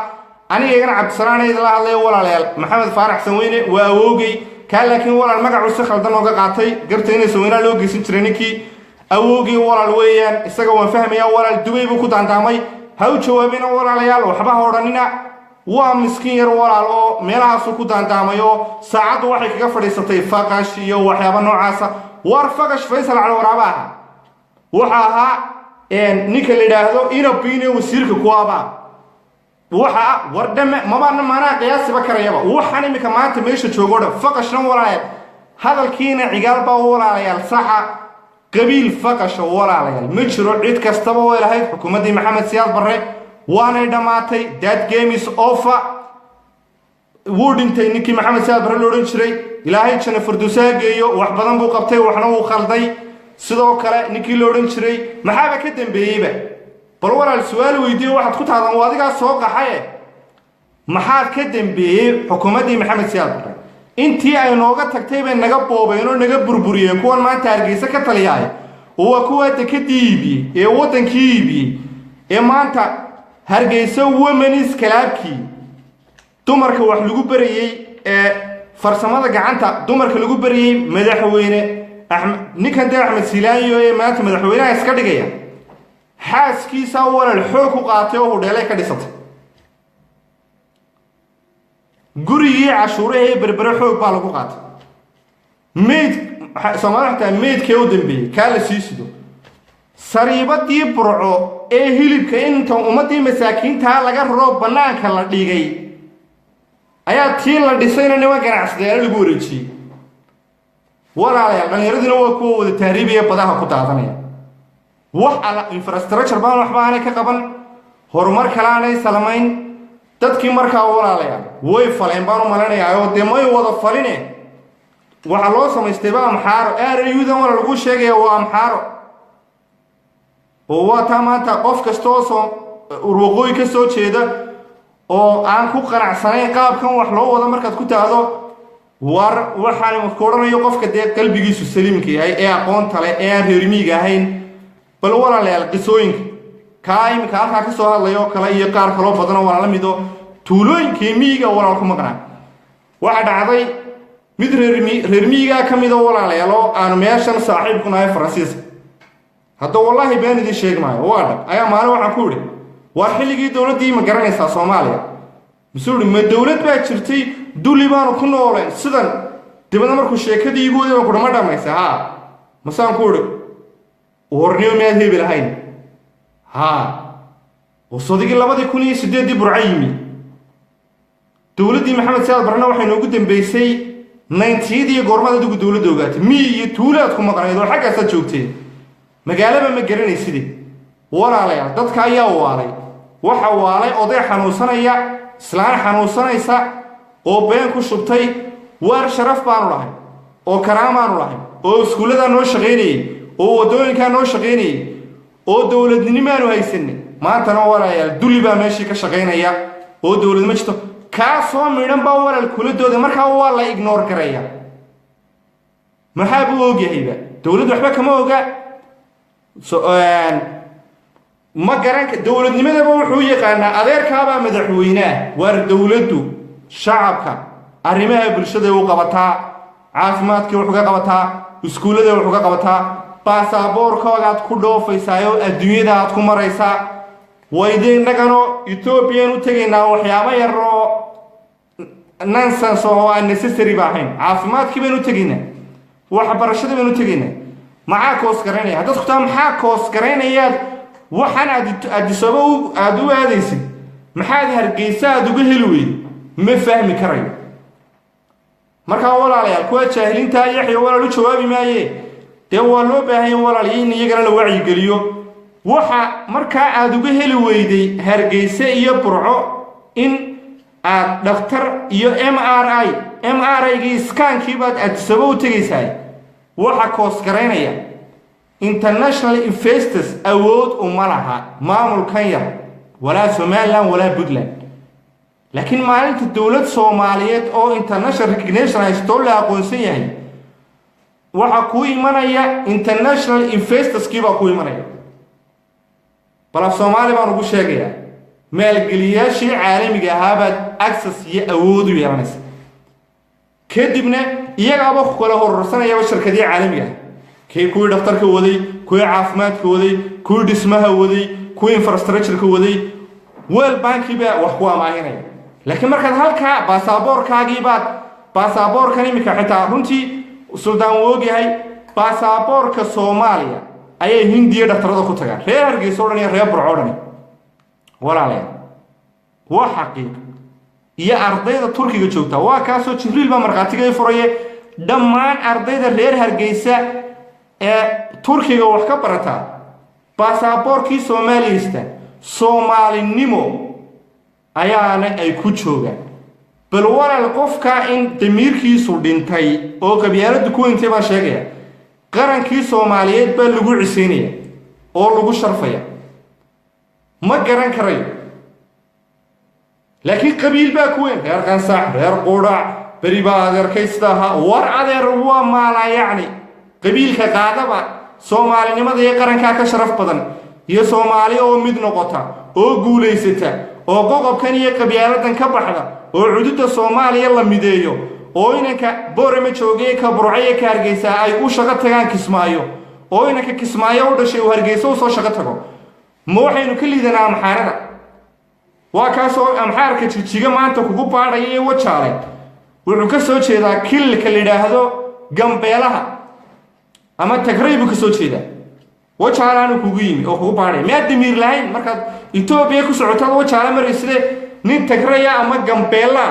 aniga igana cabsanaanay la hadlay walaalayaal Maxamed Faarax Saweyne waa awoogay ka laakiin walaal magacu si khaldan oo qaatay gartay inay saweyna loo geysan jiray ninkii awoogay walaal weeyaan isaga waan fahmayaa walaal Dubai buu ku daandaamay ha u jawaabina walaalayaal waxba horanina waa miskiin yar walaal oo meelahaas ku daandaamayo saacadu waxay kaga fadhiisatay faqash iyo waxyaabo noocaas war faqash Faysal Cali Waraabaha waxa ahaa ninka la yiraahdo European wasiirka kuwaaba waxa wardame mabana maana qiyaasiba karayaba waxaan imika maanta meesha joogo faqashna walaalayaal hadalkiina cigaal baa walaalayaal saxa qabiil faqash walaalayaal ma jiro cid kastaba oo ilahay xukuumadii Maxamed Siyaad Barre waana dhamaatay that game is over woodintay ninkii Maxamed Siyaad Barre loo oran jiray ilaahay jana fardoosa geeyo wax badan buu qabtay waxna uu khalday sidoo kale ninkii loo oran jiray maxaa ka dambeeyayba bal walaal su'aal weydiiyo waxaad ku taadan wadiga soo qaxay maxaa ka dambeeyay xukuumadii Maxamed Siyaad Barre intii ay nooga tagtay bay naga boobeen oo naga burburiyeen kuwan maanta Hargeysa ka taliyay oo kuwa ka diibi ee wadankii ee maanta Hargeysa women's clubkii dumarka wax lagu barayay ee farsamada gacanta dumarka lagu barayay madaxweyne ninkan Axmed Silaayo ee maanta madaxweynaha iska dhigaya xaaskiisa walaal xoog u qaatay oo hudheelay ka dhisatay gurigii cashuuraha berbere xoog baa lagu qaatay meed Soomaaliya meedkee u dambeeyay kala siisido sariibadii burco ee hilibka inta ummadii masaakiinta laga raro banaanka la dhigay ayaa tii la dhisayna niman ganacsiga lagu wareejiyay walaalayaal dhalinyaradina waa kuwa wada tahriibiye badaha ku daadanaya wax ala infrastructure baan waxba aanay ka qaban horumar kale aanay salamayn dadkii markaa walaalayaal way faleen baan u maleynayaa oo deemay wada faline waxa loo samaystay baa amxaaro aarayuudan wala lagu sheegay waa amxaaro oo waa maanta qof kasto soo urwaqooy ka soo jeeda oo aan ku qanacsanayn qaabkan wax loo wada markaad ku taado war waxaan ku oranayo qofka de qalbigiisu saliimka yahay ee aqoonta leh ee aan reer miyiga ahayn bal walaalayaal qisooyinka kaayimka halka ka soo hadlayo kala iyo qaar kale oo badan oo walaal mido tuulooyinkii miyiga walaal ku maqnaa waxa dhacday mid reer miyiga ka mid oo walaalayaal oo aan meeshan saaxiib ku nahay Faransiis hadda wallahi been idin sheegmaayo waada ayaa maalin waxaan ku yiri waa xilligii dawladii ma garanaysaa Soomaaliya masuul ma dawlad baa jirtay duli baan ku nooleen sidan dibadda markuu sheekadii igu wada ku dhamaysa ha masaan ku yiri warniyo ma heeb lahayn ha وصديق لبادي كوني سديدي برعيمي دولتي محمد سياد برنا waxay noogu dambeysay 90 goormada dawladda ogaatay miyi tuulaad ku maqnaayd oo xagga sa joogtay magaalada ma garanaysid walaalayaal dadka ayaa waalay waxa waalay oday xanuunsanaya islaan xanuunsanaysa oo been ku shubtay waar sharaf baanu lahay oo karaamaanu lahay oo iskuullada noo shaqaynayay oo waddooyinkaa noo shaqaynayay oo dowladnimaanu haysanay maantana walaalayaal dulli baa meeshii ka shaqaynaya oo dowlad ma jirto kaa soo midhan baa walaal kuladooda markaa waa la ignore garaya maxaa buu ogyahayba dowlad waxba kama oga ma garanka dowladnimadaba wuxuu yaqaanaa adeerkaabaa madaxweynaha waar dowladdu shacabka arrimaha bulshada u qabataa caafimaadkii wuxuu ka qabataa iskuullada wuxuu ka qabataa baasaboorkoogaad ku dhoofaysaayoo adduunyada aad ku maraysaa waydinnaganoo ethoobiyan u tegaynaa waxyaabo yar oo nonsense oo aan necessary ba ahayn caafimaadkii baynu u tegaynaa waxbarashadii baynu u tegaynaa maxaa koos garaynaya haddaad ku taa maxaa koos garaynayaad waxaan addisaba aad u aadaysid maxaad hargeysa aad uga heli weyday ma fahmi karayo markaa walaalayaal kuwa jaahiliinta yaxya walaal u jawaabi maaye dee waa loo baahanya walaal in iyagana la wacyigeliyo waxa markaa aad uga heli weyday hargeysa iyo burco in aad dhakhtar iyo MRI-gii iskaankii baad addisaba u tegaysaay waxa koos garaynaya international investors awood uma laha maamulkan yar walaa Somaliland walaa Puntland laakiin maalinta dowlad Soomaaliyeed oo international recognition haysto la aqoonsan yahay waxa ku imanaya international investors kiiba ku imanaya bal Soomaali baan ugu sheegayaa maalgeliyaashii caalamiga ahaa baad access iyo awood u yeelanaysa kadibna iyagaaba ku kala hororsanaya shirkadaha caalamiga kii kuwii dhakhtarka waday kuwii caafimaadka waday kuwii dhismaha waday kuwii infrastructure-ka waday World Bank baa wax ku amaahinaya laakiin markaad halka baasaboorkan imika xitaa runtii suldaan woogahay baasaboorka Soomaaliya ayay Hindiya dhakhtarada ku tagaan reer Hargeysa oo dhan iyo reer Burco oo dhan walaalayaal waa xaqiiq iyo ardayda Turkiga joogta waa kaasoo Jibriil baa marqaatiga ay furayay dhammaan ardayda reer Hargeysa ee Turkiga wax ka barata baasaboorkii Soomaaliyeed Soomaalinimo ayaana ay ku joogaan bal walaal qofka in damiirkiisu dhintay oo qabyaaladu ku intay baa sheegaya qarankii Soomaaliyeed baa lagu ciseynaya oo lagu sharfaya ma garan karayo laakiin qabiil baa ku weyn reer qansax reer qurac bari baa adeerkaystaha war adeer waa maala yacni qabiilka qaadaba Soomaalinimada iyo qaranka ka sharaf badan iyo Soomaali oo mid noqota oo guuleysata oo qoqobkan iyo qabyaaladan ka baxda oo xuduudda Soomaaliya la mideeyo oo inanka Boorama joogay ka Burco ka Hargeysa ay u shaqo tagaan Kismaayo oo inanka Kismaayo u dhashay Hargeysa oo soo shaqo tago ma waxaynu ka liidanaa maxaarada waa kaasoo amxaarka jijiga maanta kugu baadhaya ee wajaale wuxuu ka soo jeedaa kilka la yiraahdo Gambeelaha ama Tagraybu ka soo jeedaa wajaalaanu kugu yimi oo kugu baadhay ma dimiir lahayn markaad Itoobiya ku socotaad wajaale marisay nin Tagraya ama Gambeela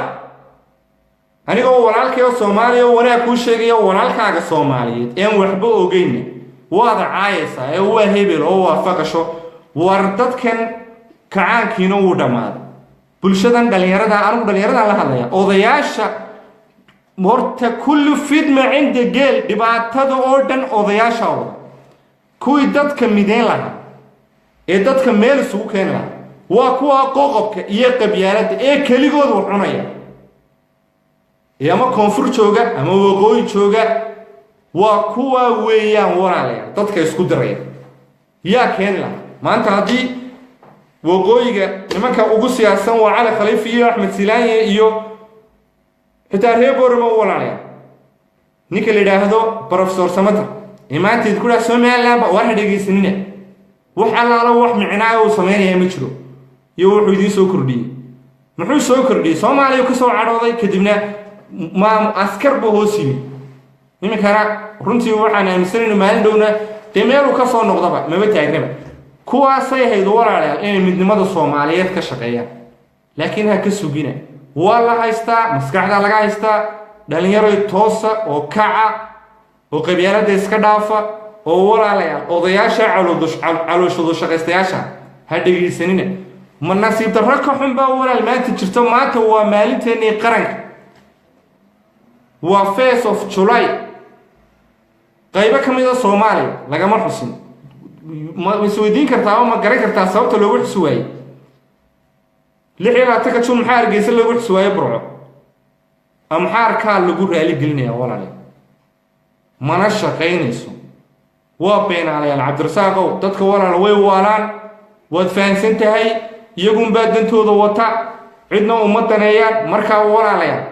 anigoo walaalkay Soomaaliya oo wanaag ku sheegay walaalkaaga Soomaaliyeed ee waxba ogeyn waada caayisa ee waa hebel oo waafaqasho war dadkan kacaankiina uu dhamaad bulshadan dhalinyarada la hadlaya odayaasha horta kullu fidma cinda geel dhibaatada oo dhan odayaasha wada kuwii dadka mideyn lahaa ee dadka meel isugu keenay waa kuwa qoqobka iyo qabyaalada ee kaligood wax cunaya ama koonfur jooga ama waqooyi jooga waa kuwa weeyaan walaalayaal dadka isku diraya yaa keen la maanta hadii waqooyiga nimanka ugu siyaasan waa Cali Khaliif iyo Axmed Silaanye iyo xitaa reer Boorama walaalayaal ninka la yiraahdo Professor Samatar imaanteed ku dhaaf Soomaaliland war dhageysanina wax allaala wax micnaa oo sameeyay ma jiro iyo wuxuu idin soo kordhiyay muxuu soo kordhiyay Soomaaliya ku soo cadhooday kadibna ma askar buu hoosiyay nimankana runtii waxaan aaminsanay maalin dhowna demeelu ka soo noqdaba ma taagnaba kuwaasay haydo walaalayaal in midnimada Soomaaliyeed ka shaqeeyaan laakiin ha ka sugina wala haystaa maskaxda laga haystaa dhalinyaro toosa oo kaca oo qabyaalada iska dhaafa oo walaalayaal odayaasha calooshooda shaqaystayaasha ha dhageysanina ma nasiib darro ka xun baa walaal maanta jirto maanta waa maalinteennii qaranka waa first of July qaybo ka mid ah Soomaaliya lagama xusin ma isweydiin kartaa ama ma garan kartaa sababta loogu xusi waayey 26 Juun maxaa Hargeysa loogu xusi waayey Burco ama xaarkaa lagu raali gelinayaa walaal mana shaqaynayso waa beenalayaan Cabdirasaaqow dadka walaal way waalaan waad fahansan tahay iyagun baa dantooda wata cidna uma daneeyaan markaa walaalayaan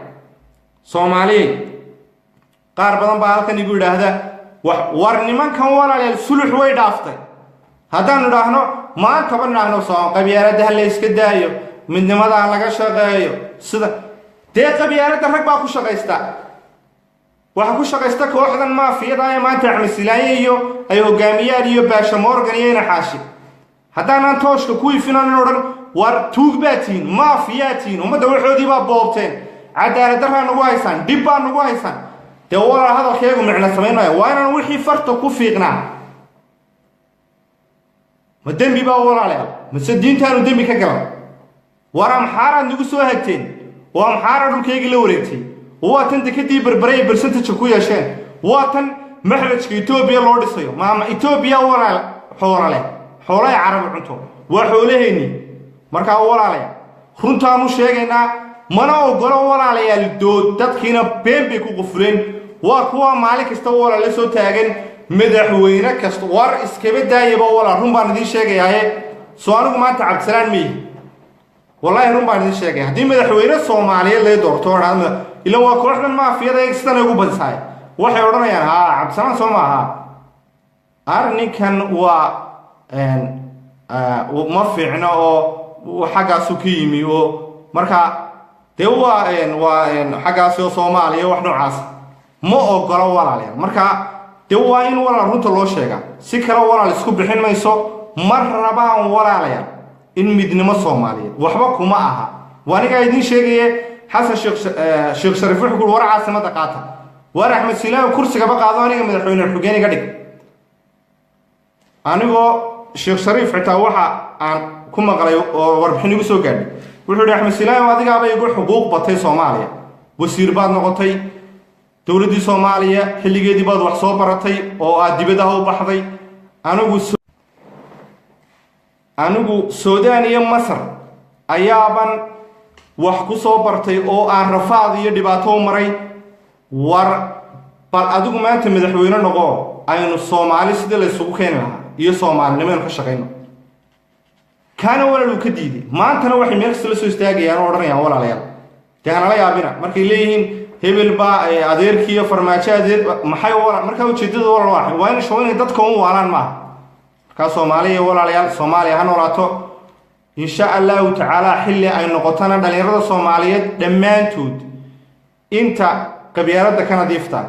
Soomaaliyeed qaar badan baa halkan igu yiraahda war nimankan walaalayaal sulux way dhaaftay haddaan idhaahno maanta ba idhaahno soo qabyaalada la iska daayo midnimada laga shaqeeyo sida dee qabyaalada rag baa ku shaqaysta waxa ku shaqaysta kooxdan maafiyada ay maanta Axmed Silaaye iyo ay hogaamiyaan iyo Baasha Morgan iyo Naxaashi haddaan tooshka ku ifinaan oran war tuug baatiin maafiyaatiin umada waxoodii baa boobteen cadaalad darra nagu haysan dib baa nagu haysan dee walaal hadalkeegu micna sameynaya waa inaan wixii farta ku fiiqnaa ma dembi baa walaalayaal mise diintaanu dembi ka galan war amxaaraad nagu soo hagteen oo amxaara dhulkeygii la wareegtay waa tan dekadii barbaray percentage ku yeesheen waa tan maxrajka Itoobiya loo dhisayo maama Itoobiya walaal xoolay carab cunto waa xoolaheeni marka walaalayaal runtaanu sheegaynaa mana ogolo walaalayaal dadkiina been bay ku qufreen waa kuwa maalin kasta walaal la soo taagan madaxweyne kasta war iskaba daayaba walaal run baan idin sheegayaa soo anigu maanta Cabdisalaan mi wallahi run baan idin sheegay hadii madaxweyne Soomaaliyeed la doorto ila waa kooxdan maafiyada ee sidana ugu badisay waxay oranayaan Cabdisalaan soo maaha arninkan waa ma fiicna oo xagaasu ka yimi oo marka dee waa xagaas oo Soomaaliya wax noocaas ma ogola walaalayaal marka dee waa in walaal runta loo sheegaa si kale walaal isku bixin mayso mar rabaan walaalayaal in midnimo Soomaaliyeed waxba kuma aha waaniga idin sheegay Xasan Sheekh Shariif wuxuu ku war caasimada qaata war Axmed Silaaye kursiga ba qaado aniga madaxweyne xogeenka dhig anigoo Sheekh Shariif xitaa waxa aan ku maqlay oo warbixin igu soo gaadhay wuxuu yiri Axmed Silaaye adiga bay igu xuquuq batay Soomaaliya wasiir baad noqotay dawladii Soomaaliya xilligeedii baad wax soo baratay oo aad dibadaha u baxday anigu Suudaan iyo Masar ayaaban wax ku soo bartay oo aan rafaad iyo dhibaato maray war bal adigu maanta madaxweyne noqo aynu Soomaali sida la isugu keenayo iyo Soomaalinimo ka shaqeyno kana walaal ka diiday maantana waxay meel kasta la soo istaagayaan oo oranayaan walaalayaal taana la yaabina markay leeyihiin hebel ba adeerkiyo farmaajo adeer maxay walaal marka ujeedada walaal waa in shaqooyin dadka u waalaan ma ka Soomaaliya walaalayaal Soomaaliya ha noolaato insha Allah ta'ala xilli ay noqotana dhalinyarada Soomaaliyeed dhamaantood inta qabyaalada kana diifta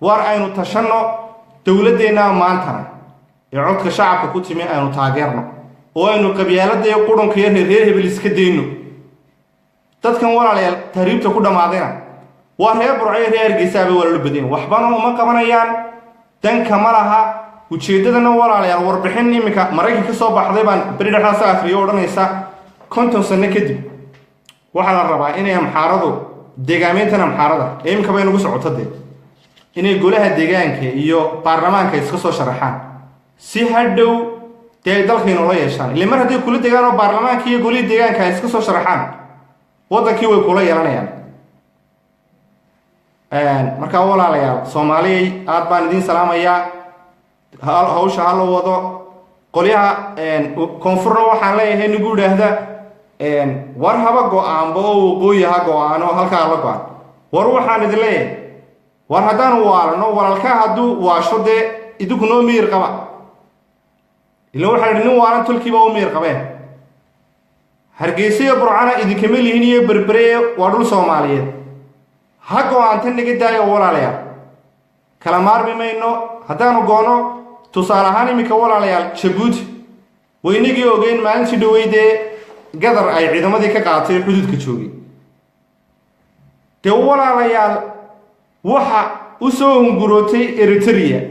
war aynu tashano dawladeena maantana ee codka shacabka ku timi aynu taageerno oo aynu qabyaalada iyo qudunka iyo reer hebel iska deeyno dadkan walaalayaal taariibta ku dhamaadayna waa reer Burco reer Hargeysa bay walaalo badeen waxbana uma qabanayaan dan kama laha ujeedadana walaalayaal warbixin imika Mareykanka soo baxday baan bari dhaxaas akhriyo oranaysa konton sano kadib waxa la rabaa inay amxaaradu deegaamintana amxaarada imika bay nagu socotay inay golaha deegaanka iyo baarlamaanka iska soo sharaxaan si hadhow dalkeena loo yeeshaan ilaa mar haddii kula deegaan oo baarlamaanka iyo golaha deegaanka iska soo sharaxaan wadankii way kula yeelanayaan marka walaalayaal Soomaaliyeed aad baan idin salaamayaa hawsha hal wado qoliyaha koonfurna waxaan leeyahay nigu yiraahda war haba go'aanba oo waqooyiha go'aano halka la go'aan war waxaan idin leeyahay war haddaan waalno walaalka hadduu waasho dee idinku noo miir qaba ila waxaan idin waalan tulkiiba u miir qabeen Hargeysa iyo Burcana idinkama lihin iyo berbere waa dhul Soomaaliyeed ha go'aanta naga daayo walaalayaal kala maarmi mayno haddaan goono tusaale ahaan imika walaalayaal Djibouti waynigii ogeyn maalintii dhaweydee gadar ay ciidamadii ka qaatay xuduudka joogay dee walaalayaal waxa u soo hungurotay Eritrea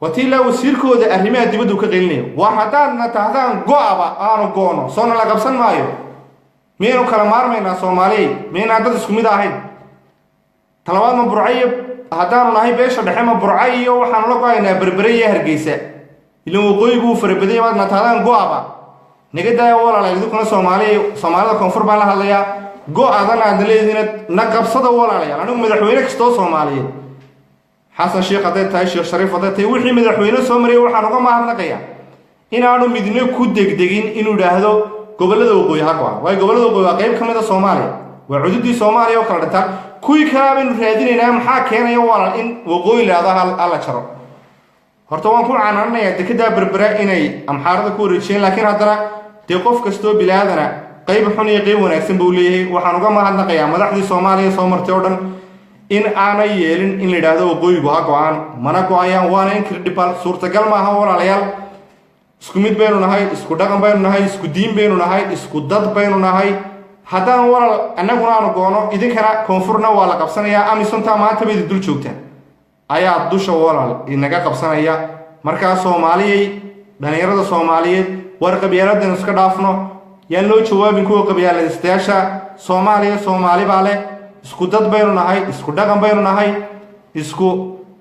وتيلا وسيركو ذا أرمي دبدو كقلني وحدان نتهدان قوابا آنو قونو صونا لقبسن مايو مينو كلامار مينا صومالي مين عدد اسكمي داهين تلواد ما برعيب هدان الله بيشا دحيما برعي وحان لقا إنا بربرية هرقيسة اللي وقويبو فربدي ما نتهدان قوابا نجد يا ولا ليدو كنا صومالي كونفور بالله هليا قو أذن عندلي دينت نقبصة ولا ليا لأنه مدحوينك ستو صومالي حسن شيخ قدرت هاي شيخ شريف قدرت وحي مدحوينه سومري وحنوقا ما هنقيا إن أنا مدينة كودك دقين إنه ده هذا قبل ذا وقوي هكوا واي قبل ذا وقوي قريب كم ذا صومالي وعدودي صومالي وكردتا كوي كلام رادين إنهم حاكينا يوارا إن وقوي لهذا على شرب هرتوان كون عننا يدكدا بربراء إني أم حارد كوريتشين لكن هذا تقف كستو بلادنا قيب حني قيب ونكسب بوليه وحنوقا ما هنقيا مدحدي صومالي صومر تيردن إن أنا يلين إن لهذا وقوي بهاقوان مناقو أيام وانا إنكريديبال صورة قلما هور عليال iskumid baynu nahay isku dhaqan baynu nahay isku diin baynu nahay isku dad baynu nahay haddaan walaal annaguna aanu goono idinkana koonfurna waa la qabsanayaa amisonta maanta bay dul joogtaan ayaa dusha walaal inaga qabsanaya markaa Soomaaliyay dhalinyarada Soomaaliyeed war qabyaaladdan iska dhaafno yaan loo jawaabin kuwa qabyaaladistayaasha Soomaaliya Soomaali baa leh isku dad baynu nahay isku dhaqan baynu nahay isku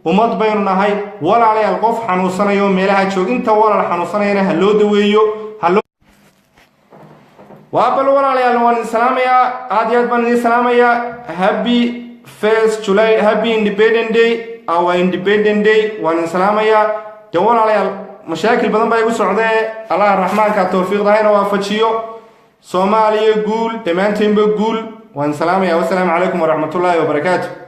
umad baynu nahay walaalayaal qof xanuunsanayo meelaha joog inta walaal xanuunsanayna haloo daweeyo waabal walaalayaal waan salaamaya aad iyo aad baan idin salaamaya happy first July happy independent day our independent day waan salaamaya walaalayaal mashaakil badan baa igu socday Allah rahmaanka tawfiiqdahayna waafajiyo Soomaaliya guul dhammaantiin ba guul waan salaamaya wassalaamu calaykum wa rahmatullaahi wa barakaatuh